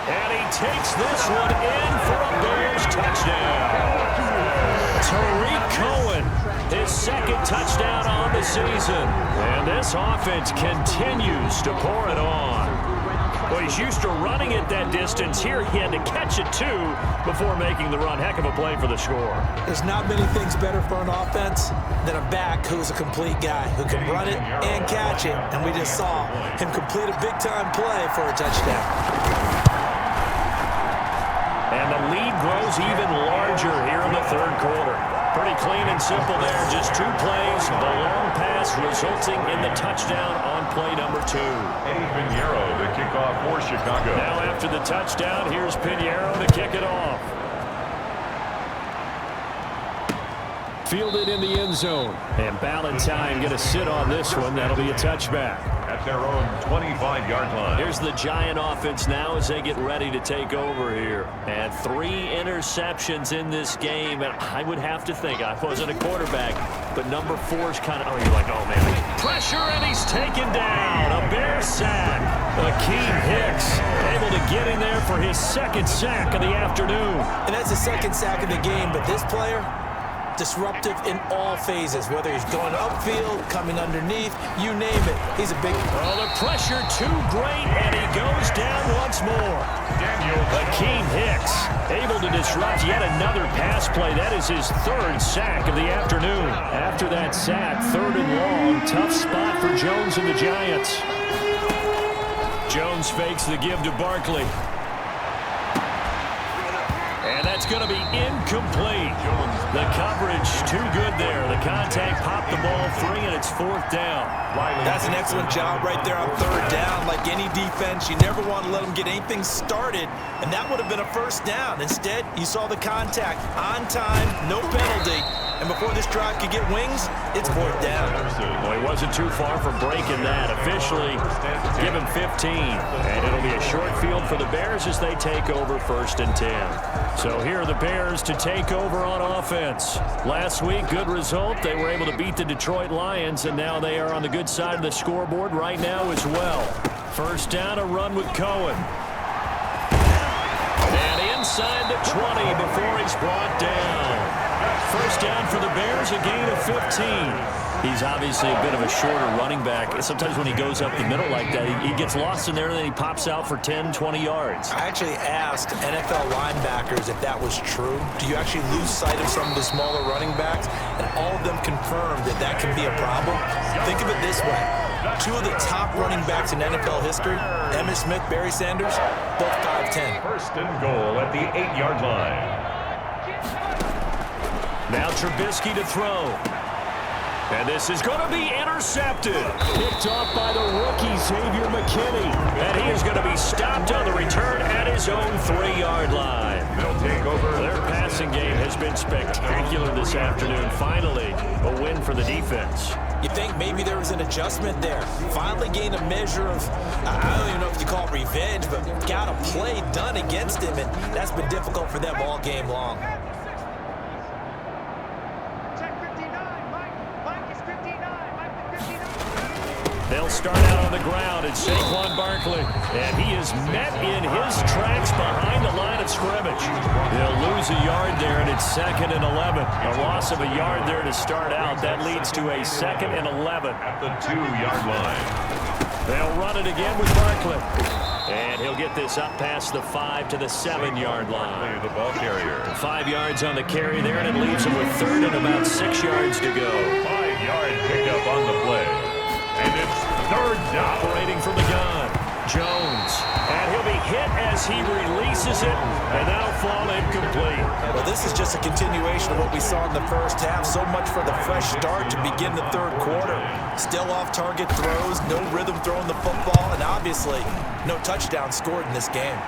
Speaker 2: And he takes this one in for a Bears touchdown. Tariq Cohen, his 2nd touchdown on the season. And this offense continues to pour it on. Well, He's used to running it that distance. Here he had to catch it, too, before making the run. Heck of a play for the score.
Speaker 4: There's not many things better for an offense than a back who's a complete guy, who can run it and catch it, and we just saw him complete a big-time play for a touchdown.
Speaker 2: And the lead grows even larger here in the third quarter. Pretty clean and simple there. Just 2 plays, the long pass resulting in the touchdown on play number 2.
Speaker 1: Eddie Pinheiro to kick off for Chicago.
Speaker 2: Now after the touchdown, here's Pinheiro to kick it off.
Speaker 6: Fielded in the end zone. And Ballantyne going to sit on this one. That'll be a touchback.
Speaker 1: At their own 25-yard line.
Speaker 2: Here's the Giant offense now as they get ready to take over here. And 3 interceptions in this game. And I would have to think, I wasn't a quarterback, but number 4's kind of, you're like, oh, man. Pressure, and he's taken down. A Bear sack. Akeem Hicks able to get in there for his 2nd sack of the afternoon.
Speaker 4: And that's the 2nd sack of the game, but this player, disruptive in all phases, whether he's going upfield, coming underneath, you name it. He's a big...
Speaker 2: Oh, the pressure too great, and he goes down once more. Akeem Hicks able to disrupt yet another pass play. That is his 3rd sack of the afternoon. After that sack, 3rd and long, tough spot for Jones and the Giants. Jones fakes the give to Barkley. And that's going to be incomplete. The coverage too good there. The contact popped the ball free, and it's 4th down.
Speaker 3: That's an excellent job right there on 3rd down. Like any defense, you never want to let them get anything started, and that would have been a 1st down. Instead, you saw the contact on time, no penalty. And before this drive could get wings, it's 4th down.
Speaker 2: Well, he wasn't too far from breaking that. Officially, give him 15. And it'll be a short field for the Bears as they take over 1st and 10. So here are the Bears to take over on offense. Last week, good result. They were able to beat the Detroit Lions, and now they are on the good side of the scoreboard right now as well. 1st down, a run with Cohen. And inside the 20 before he's brought down. 1st down for the Bears, a gain of 15. He's obviously a bit of a shorter running back. Sometimes when he goes up the middle like that, he gets lost in there, and then he pops out for 10, 20 yards.
Speaker 4: I actually asked NFL linebackers if that was true. Do you actually lose sight of some of the smaller running backs? And all of them confirmed that that can be a problem. Think of it this way. 2 of the top running backs in NFL history, Emmitt Smith, Barry Sanders, both 5'10".
Speaker 1: 1st and goal at the 8-yard line.
Speaker 2: Now Trubisky to throw. And this is going to be intercepted. Picked off by the rookie, Xavier McKinney. And he is going to be stopped on the return at his own 3-yard line.
Speaker 1: They'll take over.
Speaker 2: Their passing game has been spectacular this afternoon. Finally, a win for the defense.
Speaker 4: You think maybe there was an adjustment there. Finally gained a measure of, I don't even know if you call it revenge, but got a play done against him, and that's been difficult for them all game long.
Speaker 2: They'll start out on the ground at Saquon Barkley. And he is met in his tracks behind the line of scrimmage. They'll lose a yard there, and it's 2nd and 11. A loss of a yard there to start out. That leads to a 2nd and 11.
Speaker 1: At the 2-yard line.
Speaker 2: They'll run it again with Barkley. And he'll get this up past the 5 to the 7-yard line.
Speaker 1: The ball carrier.
Speaker 2: 5 yards on the carry there, and it leaves him with 3rd and about 6 yards to go.
Speaker 1: 5-yard pickup on the play. And it's 3rd down.
Speaker 2: Operating from the gun. Jones. And he'll be hit as he releases it, and that'll fall incomplete.
Speaker 4: Well, this is just a continuation of what we saw in the 1st half. So much for the fresh start to begin the 3rd quarter. Still off-target throws, no rhythm throwing the football, and obviously no touchdown scored in this game.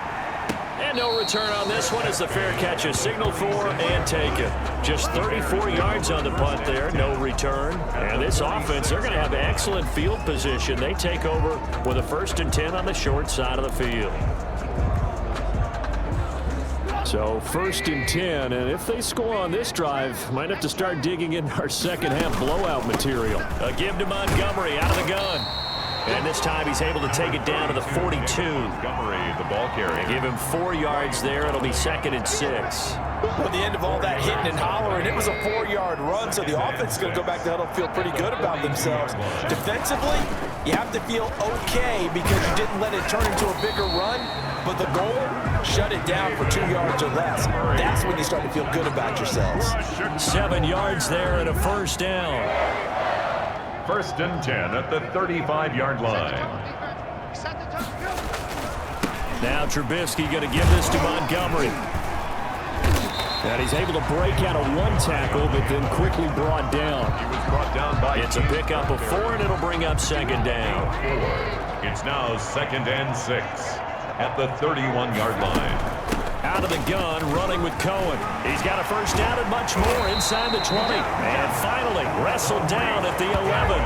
Speaker 2: And no return on this one as the fair catch is signaled for and taken. Just 34 yards on the punt there, no return. And this offense, they're going to have excellent field position. They take over with a 1st and 10 on the short side of the field.
Speaker 6: So 1st and 10, and if they score on this drive, might have to start digging in our 2nd half blowout material.
Speaker 2: A give to Montgomery out of the gun. And this time he's able to take it down to the 42.
Speaker 1: Montgomery, the ball carrier.
Speaker 2: They give him 4 yards there. It'll be 2nd and 6.
Speaker 4: At the end of all that hitting and hollering, it was a 4-yard run, so the offense is going to go back to huddle, feel pretty good about themselves. Defensively, You have to feel okay because you didn't let it turn into a bigger run, but the goal, shut it down for 2 yards or less. That's when you start to feel good about yourselves.
Speaker 2: 7 yards there and a first down.
Speaker 1: 1st and 10 at the 35-yard line.
Speaker 2: Now Trubisky going to give this to Montgomery. And he's able to break out of 1 tackle, but then quickly brought down.
Speaker 1: He was brought down by
Speaker 2: It's a pickup of 4, and it'll bring up 2nd down.
Speaker 1: It's now 2nd and 6 at the 31-yard line.
Speaker 2: Out of the gun, running with Cohen. He's got a first down and much more inside the 20. And finally, wrestled down at the 11.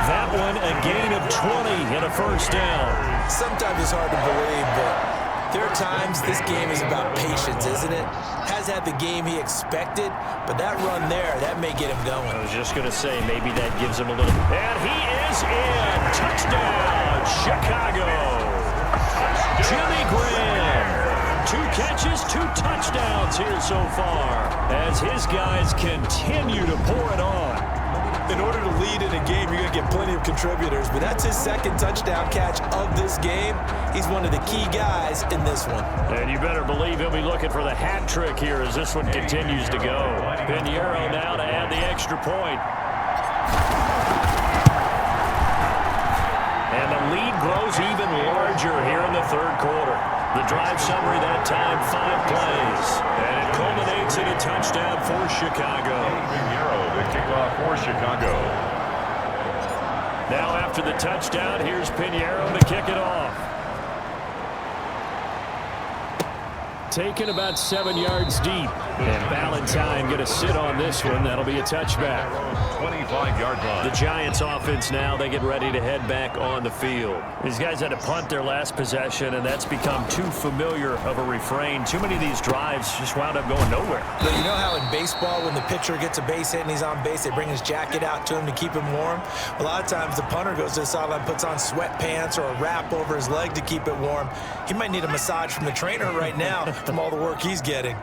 Speaker 2: That one, a gain of 20 and a first down.
Speaker 4: Sometimes it's hard to believe, but there are times this game is about patience, isn't it? Has had the game he expected, but that run there, that may get him going.
Speaker 2: I was just going to say, maybe that gives him a little... And he is in! Touchdown, Chicago! Jimmy Graham! 2 catches, 2 touchdowns here so far as his guys continue to pour it on.
Speaker 4: In order to lead in a game, you're going to get plenty of contributors, but that's his 2nd touchdown catch of this game. He's one of the key guys in this one.
Speaker 2: And you better believe he'll be looking for the hat trick here as this one continues to go. Pinheiro now to add the extra point. And the lead grows even larger here in the 3rd quarter. The drive summary that time, 5 plays. And it culminates in a touchdown for Chicago.
Speaker 1: Pinheiro to kick off for Chicago.
Speaker 2: Now after the touchdown, here's Pinheiro to kick it off. Taken about 7 yards deep. And Valentine going to sit on this one. That'll be a touchback.
Speaker 1: 25-yard line.
Speaker 2: The Giants offense now, they get ready to head back on the field. These guys had to punt their last possession, and that's become too familiar of a refrain. Too many of these drives just wound up going nowhere.
Speaker 4: But you know how in baseball, when the pitcher gets a base hit and he's on base, they bring his jacket out to him to keep him warm? A lot of times the punter goes to the sideline, puts on sweatpants or a wrap over his leg to keep it warm. He might need a massage from the trainer right now from all the work he's getting.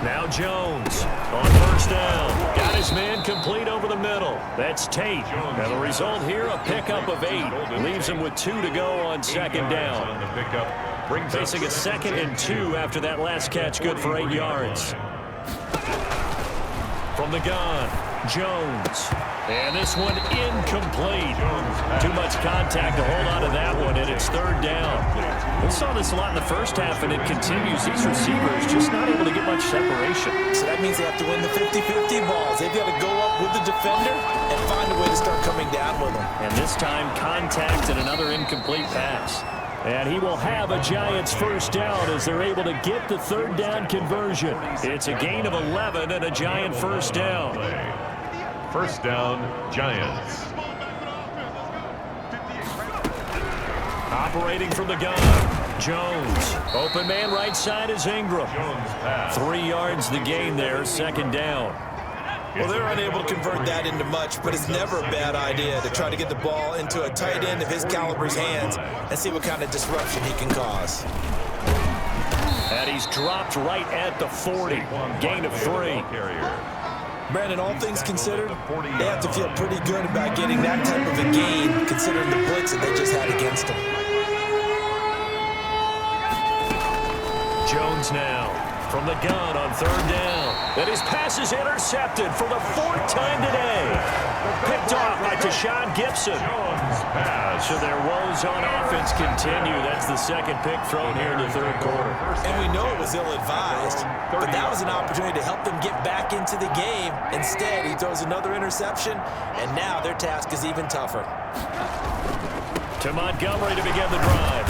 Speaker 2: Now Jones on 1st down. Got his man complete over the middle. That's Tate. And the result here, a pickup of 8. Leaves him with 2 to go on 2nd down. Facing a 2nd and 2 after that last catch, good for 8 yards. From the gun, Jones. And this one incomplete. Too much contact to hold on to that one, and it's 3rd down. We saw this a lot in the first half, and it continues. These receivers just not able to get much separation.
Speaker 4: So that means they have to win the 50-50 balls. They've got to go up with the defender and find a way to start coming down with them.
Speaker 2: And this time, contact and another incomplete pass. And he will have a Giants first down as they're able to get the 3rd down conversion. It's a gain of 11 and a Giant first down.
Speaker 1: 1st down, Giants.
Speaker 2: Operating from the gun, Jones. Open man right side is Ingram. 3 yards the gain there, 2nd down.
Speaker 4: Well, they're unable to convert that into much, but it's never a bad idea to try to get the ball into a tight end of his caliber's hands and see what kind of disruption he can cause.
Speaker 2: And he's dropped right at the 40. Gain of 3.
Speaker 4: Brandon, all things considered, they have to feel pretty good about getting that type of a gain considering the blitz that they just had against them.
Speaker 2: Jones now from the gun on 3rd down. And his pass is intercepted for the 4th time today. Picked off by Tashaun Gibson. So their woes on offense continue. That's the 2nd pick thrown here in the 3rd quarter.
Speaker 4: And we know it was ill-advised, but that was an opportunity to help them get back into the game. Instead, he throws another interception, and now their task is even tougher.
Speaker 2: To Montgomery to begin the drive.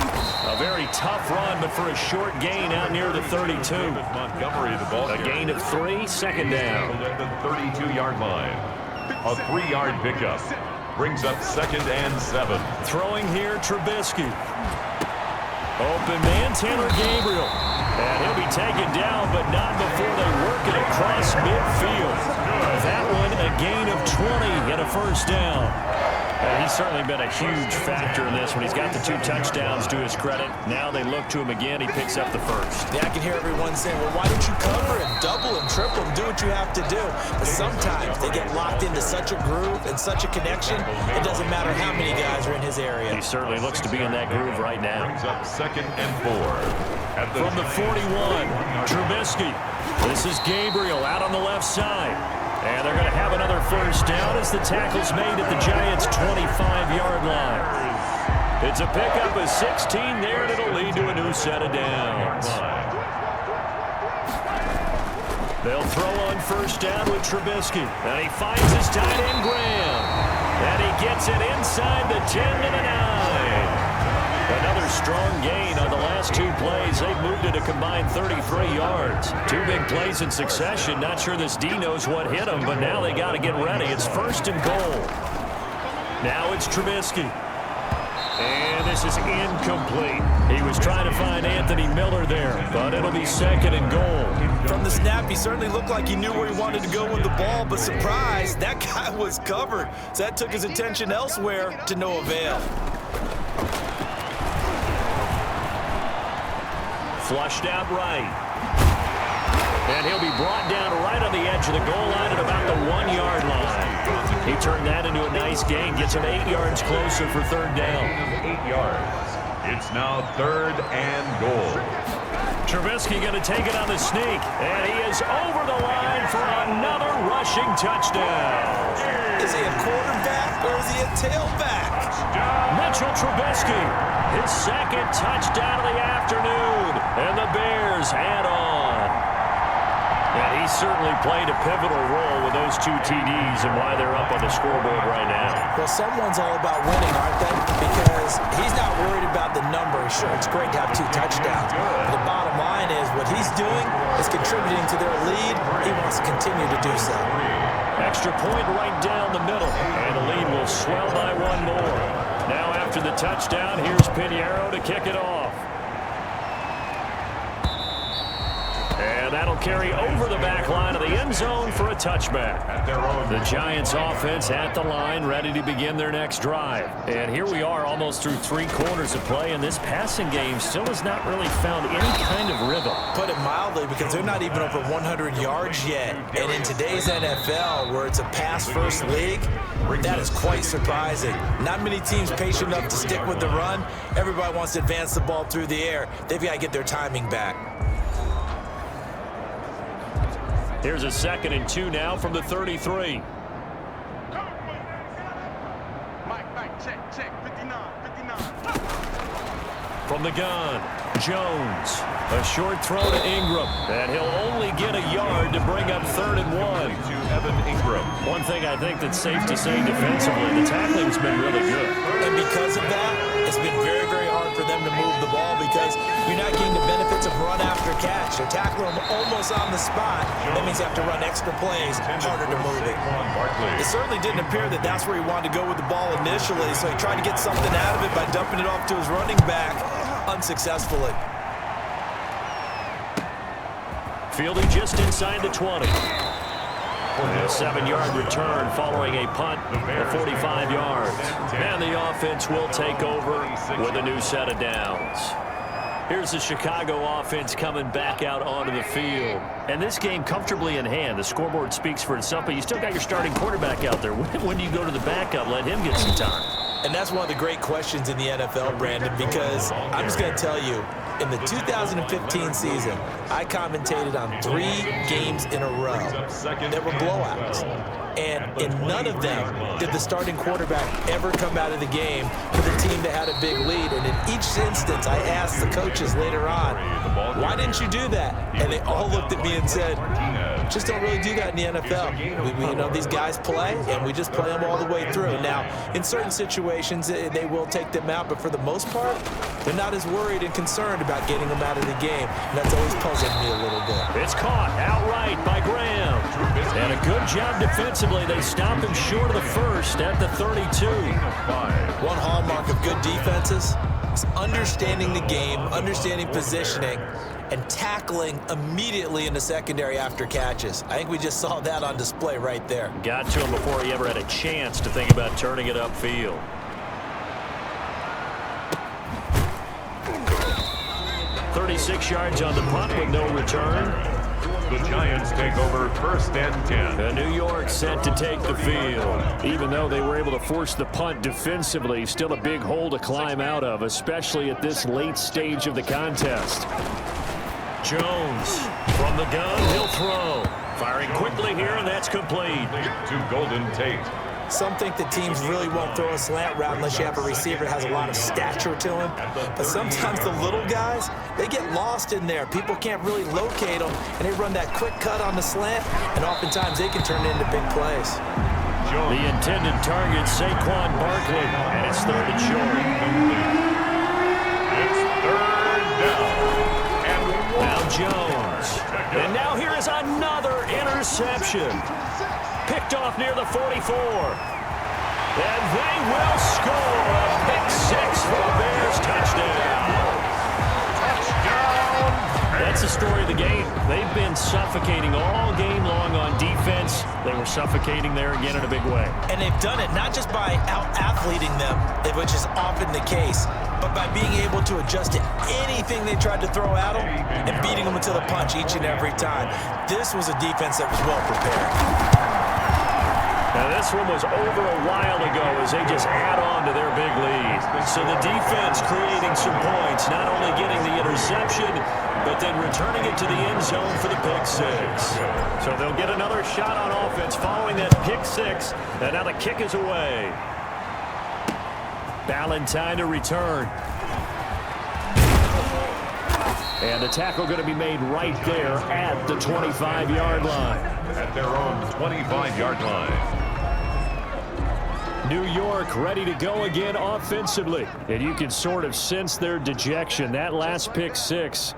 Speaker 2: A very tough run, but for a short gain out near the 32.
Speaker 1: Montgomery, the ball.
Speaker 2: A gain of 3, 2nd down.
Speaker 1: At the 32-yard line. A 3-yard pickup. Brings up 2nd and 7.
Speaker 2: Throwing here, Trubisky. Open man, Taylor Gabriel. And he'll be taken down, but not before they work it across midfield. That one, a gain of 20 and a first down. He's certainly been a huge factor in this when he's got the 2 touchdowns to his credit. Now they look to him again. He picks up the first.
Speaker 4: Yeah, I can hear everyone saying, well, why don't you cover him, double him, triple him, do what you have to do. But sometimes they get locked into such a groove and such a connection, it doesn't matter how many guys are in his area.
Speaker 2: He certainly looks to be in that groove right now.
Speaker 1: Brings up 2nd and 4.
Speaker 2: From the 41, Trubisky. This is Gabriel out on the left side. And they're going to have another first down as the tackle's made at the Giants' 25-yard line. It's a pickup of 16 there, and it'll lead to a new set of downs. They'll throw on first down with Trubisky. And he finds his tight end, Graham. And he gets it inside the 10 to the 9. Another strong gain on the last 2 plays. They've moved it a combined 33 yards. 2 big plays in succession. Not sure this D knows what hit him, but now they got to get ready. It's 1st and goal. Now it's Trubisky. And this is incomplete. He was trying to find Anthony Miller there, but it'll be 2nd and goal.
Speaker 3: From the snap, he certainly looked like he knew where he wanted to go with the ball, but surprise, that guy was covered. So that took his attention elsewhere to no avail.
Speaker 2: Flushed out right. And he'll be brought down right on the edge of the goal line at about the 1-yard line. He turned that into a nice gain, gets him 8 yards closer for 3rd down.
Speaker 1: 8 yards. It's now 3rd and goal.
Speaker 2: Trubisky going to take it on the sneak, and he is over the line for another rushing touchdown.
Speaker 3: Is he a quarterback or is he a tailback?
Speaker 2: Mitchell Trubisky, his 2nd touchdown of the afternoon, and the Bears add on. And he certainly played a pivotal role with those 2 TDs and why they're up on the scoreboard right now.
Speaker 4: Well, someone's all about winning, aren't they? Because he's not worried about the number. Sure, it's great to have 2 touchdowns. But the bottom line is what he's doing is contributing to their lead. He wants to continue to do so.
Speaker 2: Extra point right down the middle, and the lead will swell by 1 more. Now after the touchdown, here's Pinheiro to kick it off. And that'll carry over the back line of the end zone for a touchback. The Giants offense at the line, ready to begin their next drive. And here we are almost through 3 quarters of play, and this passing game still has not really found any kind of rhythm.
Speaker 4: Put it mildly, because they're not even over 100 yards yet. And in today's NFL, where it's a pass-first league, that is quite surprising. Not many teams patient enough to stick with the run. Everybody wants to advance the ball through the air. They've got to get their timing back.
Speaker 2: Here's a 2nd and 2 now from the 33.
Speaker 5: Mike, check, 59.
Speaker 2: From the gun, Jones. A short throw to Ingram, and he'll only get a yard to bring up 3rd and 1.
Speaker 1: To Evan Ingram.
Speaker 2: One thing I think that's safe to say defensively, the tackling's been really good.
Speaker 4: And because of that, it's been very, very hard for them to move the ball because you're not getting the benefits of run after catch. They're tackling them almost on the spot. That means you have to run extra plays, harder to move it.
Speaker 3: It certainly didn't appear that that's where he wanted to go with the ball initially, so he tried to get something out of it by dumping it off to his running back unsuccessfully.
Speaker 2: Fielding just inside the 20. A 7-yard return following a punt of 45 yards. And the offense will take over with a new set of downs. Here's the Chicago offense coming back out onto the field. And this game comfortably in hand. The scoreboard speaks for itself, but you still got your starting quarterback out there. When do you go to the backup, let him get some time?
Speaker 4: And that's one of the great questions in the NFL, Brandon, because I'm just going to tell you, in the 2015 season, I commentated on 3 games in a row that were blowouts. And in none of them did the starting quarterback ever come out of the game for the team that had a big lead. And in each instance, I asked the coaches later on, why didn't you do that? And they all looked at me and said, just don't really do that in the NFL. These guys play, and we just play them all the way through. Now, in certain situations, they will take them out, but for the most part, they're not as worried and concerned about getting them out of the game. And that's always puzzled me a little bit.
Speaker 2: It's caught outright by Graham. And a good job defensively. They stop him short of the first at the 32.
Speaker 4: One hallmark of good defenses is understanding the game, understanding positioning, and tackling immediately in the secondary after catches. I think we just saw that on display right there.
Speaker 2: Got to him before he ever had a chance to think about turning it upfield. .36 yards on the punt with no return.
Speaker 1: The Giants take over 1st and 10.
Speaker 2: New York set to take the field.
Speaker 6: Even though they were able to force the punt defensively, still a big hole to climb out of, especially at this late stage of the contest.
Speaker 2: Jones from the gun, he'll throw. Firing quickly here, and that's complete.
Speaker 1: To Golden Tate.
Speaker 4: Some think that teams really won't throw a slant route unless you have a receiver that has a lot of stature to him. But sometimes the little guys, they get lost in there. People can't really locate them, and they run that quick cut on the slant, and oftentimes they can turn it into big plays.
Speaker 2: The intended target, Saquon Barkley, and it's 3rd and short.
Speaker 1: It's 3rd down. And
Speaker 2: Now Jones. And now here is another interception. Picked off near the 44. And they will score a pick 6 for the Bears. Touchdown. That's the story of the game. They've been suffocating all game long on defense. They were suffocating there again in a big way.
Speaker 4: And they've done it not just by out-athleting them, which is often the case, but by being able to adjust to anything they tried to throw at them and beating them into the punch each and every time. This was a defense that was well prepared.
Speaker 2: Now this one was over a while ago as they just add on to their big lead. So the defense creating some points, not only getting the interception, but then returning it to the end zone for the pick 6. So they'll get another shot on offense following that pick 6, and now the kick is away. Ballantyne to return. And the tackle going to be made right there at the 25-yard line.
Speaker 1: At their own 25-yard line.
Speaker 6: New York ready to go again offensively. And you can sort of sense their dejection. That last pick 6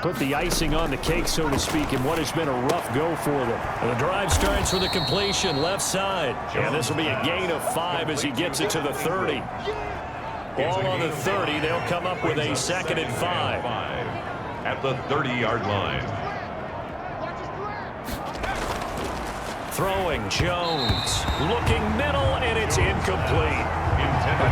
Speaker 6: put the icing on the cake, so to speak, in what has been a rough go for them.
Speaker 2: And the drive starts with a completion left side. And this will be a gain of 5 as he gets it to the 30. Ball on the 30. They'll come up with a 2nd and 5.
Speaker 1: At the 30-yard line.
Speaker 2: Throwing Jones. Looking middle, and it's incomplete.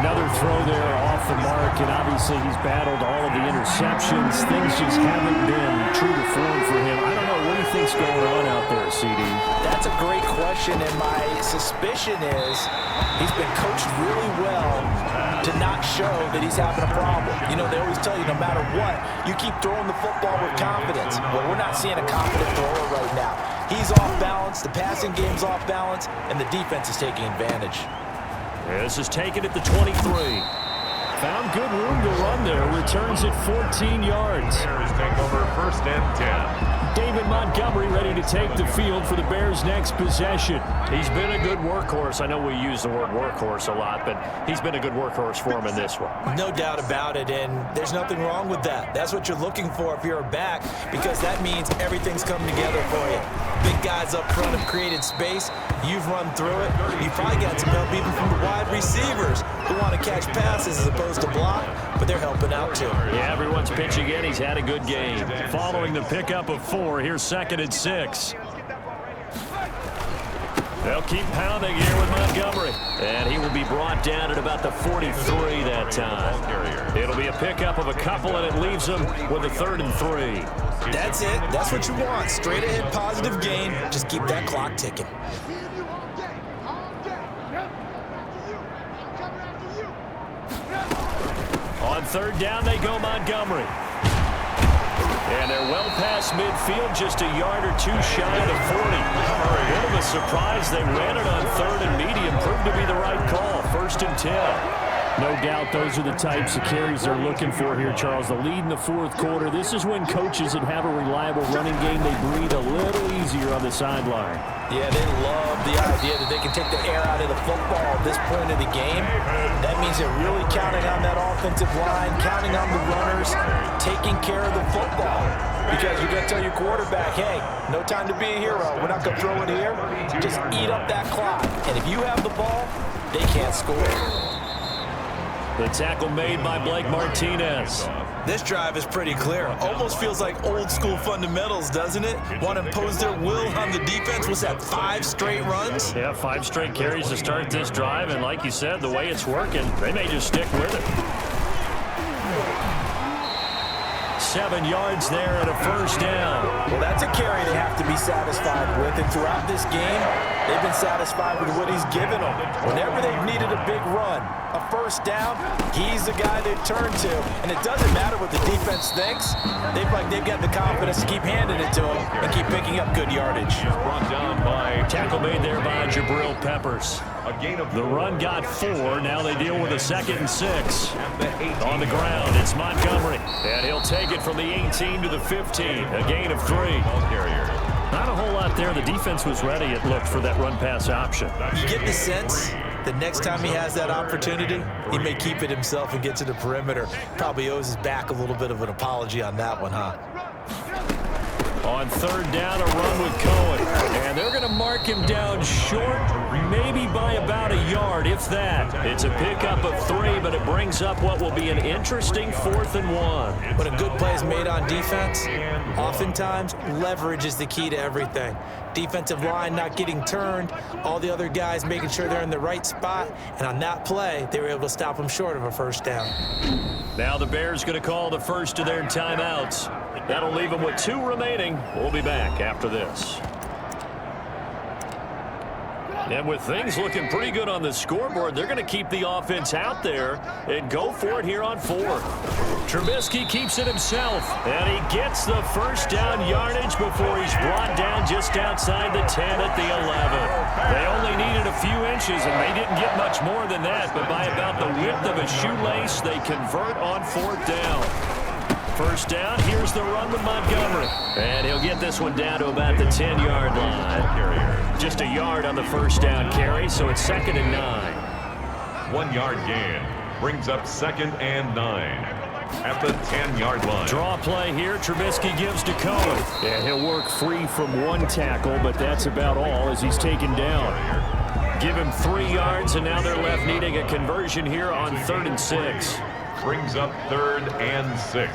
Speaker 6: Another throw there off the mark, and obviously he's battled all of the interceptions. Things just haven't been true to form for him. I don't know. What do you think's going on out there, CD?
Speaker 4: That's a great question, and my suspicion is he's been coached really well to not show that he's having a problem. You know, they always tell you no matter what, you keep throwing the football with confidence. Well, we're not seeing a confident thrower right now. He's off balance, the passing game's off balance, and the defense is taking advantage.
Speaker 2: This is taken at the 23.
Speaker 6: Found good room to run there. Returns it 14 yards.
Speaker 1: Bears take over 1st and 10.
Speaker 6: David Montgomery ready to take the field for the Bears' next possession.
Speaker 2: He's been a good workhorse. I know we use the word workhorse a lot, but he's been a good workhorse for him in this one.
Speaker 4: No doubt about it, and there's nothing wrong with that. That's what you're looking for if you're a back, because that means everything's coming together for you. Big guys up front have created space. You've run through it. You've probably got some help even from the wide receivers who want to catch passes as opposed to block, but they're helping out too.
Speaker 2: Yeah, everyone's pitching in. He's had a good game. Following the pickup of 4, here's 2nd and 6. They'll keep pounding here with Montgomery. And he will be brought down at about the 43 that time. It'll be a pickup of a couple, and it leaves them with a 3rd and 3.
Speaker 4: That's it. That's what you want. Straight ahead positive gain. Just keep that clock ticking.
Speaker 2: On 3rd down, they go Montgomery. And they're well past midfield, just a yard or 2 shy of the 40. Bit of a surprise. They ran it on 3rd and medium. Proved to be the right call. 1st and 10.
Speaker 6: No doubt those are the types of carries they're looking for here, Charles. The lead in the 4th quarter. This is when coaches that have a reliable running game, they breathe a little easier on the sideline.
Speaker 4: Yeah, they love the idea that they can take the air out of the football at this point of the game. That means they're really counting on that offensive line, counting on the runners, taking care of the football. Because you're going to tell your quarterback, hey, no time to be a hero. We're not going to throw it here. Just eat up that clock. And if you have the ball, they can't score.
Speaker 2: The tackle made by Blake Martinez.
Speaker 3: This drive is pretty clear. Almost feels like old school fundamentals, doesn't it? Want to impose their will on the defense. Was that 5 straight runs?
Speaker 6: Yeah, 5 straight carries to start this drive, and like you said, the way it's working, they may just stick with it.
Speaker 2: 7 yards there and a first down.
Speaker 4: Well, that's a carry they have to be satisfied with, and throughout this game, they've been satisfied with what he's given them. Whenever they've needed a big run, a first down, he's the guy they turn to, and it doesn't matter what the defense thinks. They've got the confidence to keep handing it to him and keep picking up good yardage.
Speaker 1: Brought down by
Speaker 2: Tackle made there by Jabril Peppers.
Speaker 1: a gain of
Speaker 2: The run got 4. Now they deal with a 2nd and 6. On the ground, it's Montgomery. And he'll take it from the 18 to the 15. A gain of 3.
Speaker 6: Not a whole lot there. The defense was ready, it looked, for that run-pass option.
Speaker 3: You get the sense the next time he has that opportunity, he may keep it himself and get to the perimeter. Probably owes his back a little bit of an apology on that one, huh?
Speaker 2: On 3rd down, a run with Cohen. And they're going to mark him down short, maybe by about a yard, if that. It's a pickup of 3, but it brings up what will be an interesting 4th and 1.
Speaker 3: When a good play is made on defense, oftentimes leverage is the key to everything. Defensive line not getting turned, all the other guys making sure they're in the right spot, and on that play, they were able to stop them short of a first down.
Speaker 2: Now the Bears going to call the first of their timeouts. That'll leave them with 2 remaining. We'll be back after this. And with things looking pretty good on the scoreboard, they're going to keep the offense out there and go for it here on 4. Trubisky keeps it himself, and he gets the first down yardage before he's brought down just outside the 10 at the 11. They only needed a few inches, and they didn't get much more than that, but by about the width of a shoelace, they convert on 4th down. First down, here's the run with Montgomery. And he'll get this one down to about the 10-yard line. Just a yard on the first down carry, so it's 2nd and 9.
Speaker 1: 1 yard gain brings up 2nd and 9 at the 10-yard line.
Speaker 2: Draw play here, Trubisky gives to Cohen.
Speaker 6: And he'll work free from 1 tackle, but that's about all as he's taken down.
Speaker 2: Give him 3 yards, and now they're left needing a conversion here on 3rd and 6.
Speaker 1: Brings up 3rd and 6.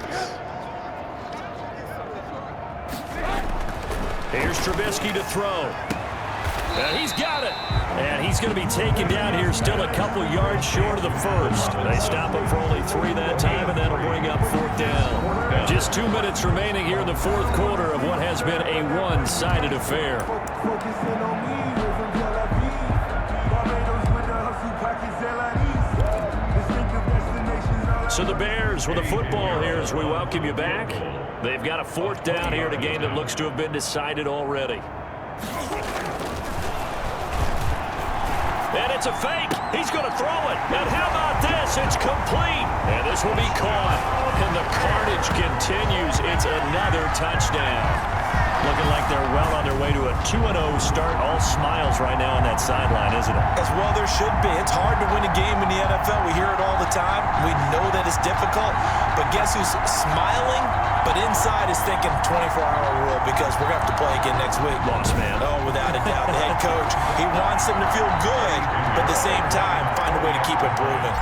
Speaker 2: Here's Trubisky to throw. And he's got it. And he's going to be taken down here, still a couple yards short of the first. They stop him for only 3 that time, and that'll bring up 4th down. Just 2 minutes remaining here in the 4th quarter of what has been a one-sided affair. So the Bears with a football here as we welcome you back. They've got a 4th down here in a game that looks to have been decided already. And it's a fake. He's going to throw it. And how about this? It's complete. And this will be caught. And the carnage continues. It's another touchdown. Looking like they're well on their way to a 2-0 start. All smiles right now on that sideline, isn't it?
Speaker 3: As well there should be. It's hard to win a game in the NFL. We hear it all the time. We know that it's difficult. But guess who's smiling? But inside is thinking 24-hour rule because we're going to have to play again next week.
Speaker 2: Lost man.
Speaker 3: Oh, without a doubt. The head coach, he wants them to feel good, but at the same time, find a way to keep improving.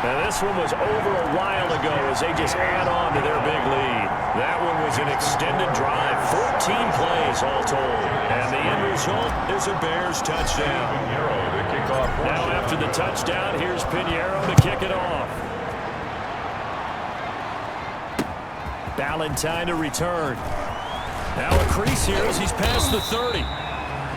Speaker 2: Now this one was over a while ago as they just add on to their big lead. That one was an extended drive, 14 plays all told. And the end result is a Bears touchdown. Now after the touchdown, here's Pinheiro to kick it off. Ballantyne to return. Now a crease here as he's past the 30.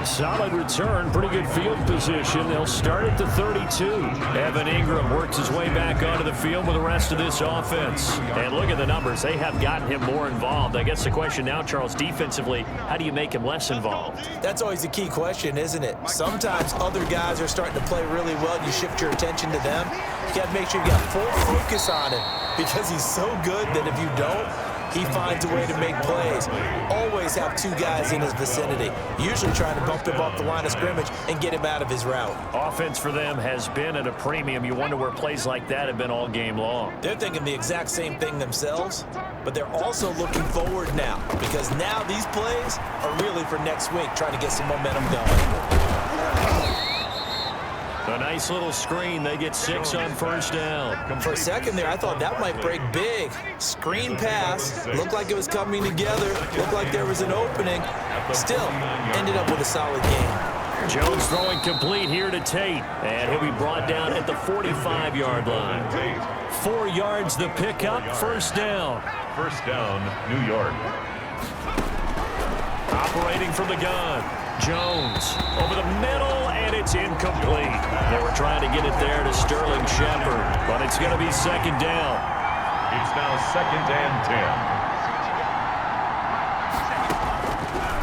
Speaker 2: Solid return, pretty good field position. They'll start at the 32. Evan Ingram works his way back onto the field with the rest of this offense. And look at the numbers. They have gotten him more involved. I guess the question now, Charles, defensively, how do you make him less involved?
Speaker 3: That's always the key question, isn't it? Sometimes other guys are starting to play really well and you shift your attention to them. You got to make sure you got full focus on him because he's so good that if you don't, he finds a way to make plays. Always have 2 guys in his vicinity, usually trying to bump him off the line of scrimmage and get him out of his route.
Speaker 2: Offense for them has been at a premium. You wonder where plays like that have been all game long.
Speaker 3: They're thinking the exact same thing themselves, but they're also looking forward now because now these plays are really for next week, trying to get some momentum going.
Speaker 2: A nice little screen. They get 6 on first down.
Speaker 4: For a second there, I thought that might break big. Screen pass. Looked like it was coming together. Looked like there was an opening. Still, ended up with a solid game.
Speaker 2: Jones throwing complete here to Tate. And he'll be brought down at the 45-yard line. 4 yards the pickup. First down.
Speaker 1: First down, New York.
Speaker 2: Operating from the gun. Jones over the middle, and it's incomplete. They were trying to get it there to Sterling Shepard, but it's going to be second down.
Speaker 1: It's now 2nd and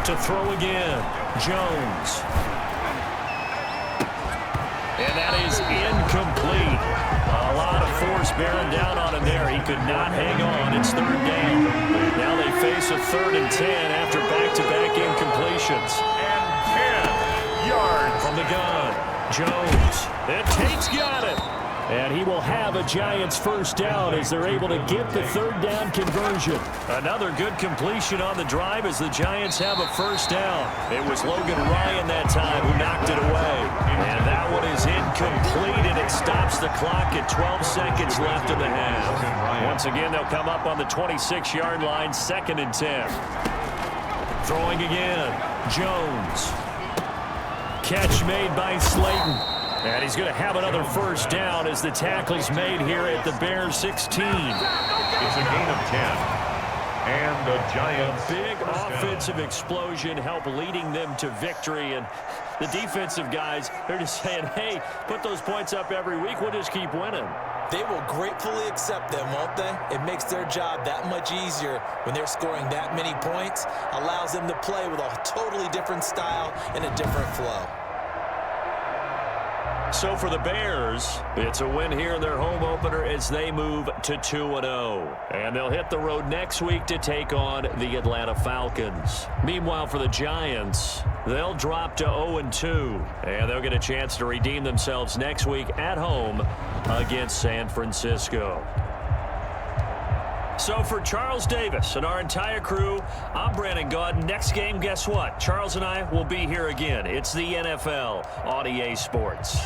Speaker 2: 10. To throw again, Jones. And that is incomplete. A lot of force bearing down on him there. He could not hang on. It's 3rd down. Now they face a 3rd and 10 after back-to-back incompletions.
Speaker 1: and 10 yards.
Speaker 2: From the gun, Jones. And Tate's got it. And he will have a Giants first down as they're able to get the 3rd down conversion. Another good completion on the drive as the Giants have a first down. It was Logan Ryan that time who knocked it away. And that one is incomplete, and it stops the clock at 12 seconds left in the half. Once again, they'll come up on the 26-yard line, 2nd and 10. Throwing again, Jones. Catch made by Slayton. And he's going to have another first down as the tackle's made here at the Bears 16.
Speaker 1: It's a gain of 10. And the Giants.
Speaker 2: Big offensive explosion help leading them to victory. And the defensive guys, they're just saying, hey, put those points up every week. We'll just keep winning.
Speaker 4: They will gratefully accept them, won't they? It makes their job that much easier when they're scoring that many points. Allows them to play with a totally different style and a different flow.
Speaker 2: So for the Bears, it's a win here in their home opener as they move to 2-0. And they'll hit the road next week to take on the Atlanta Falcons. Meanwhile, for the Giants, they'll drop to 0-2. And they'll get a chance to redeem themselves next week at home against San Francisco. So for Charles Davis and our entire crew, I'm Brandon Gaudin. Next game, guess what? Charles and I will be here again. It's the NFL on EA Sports.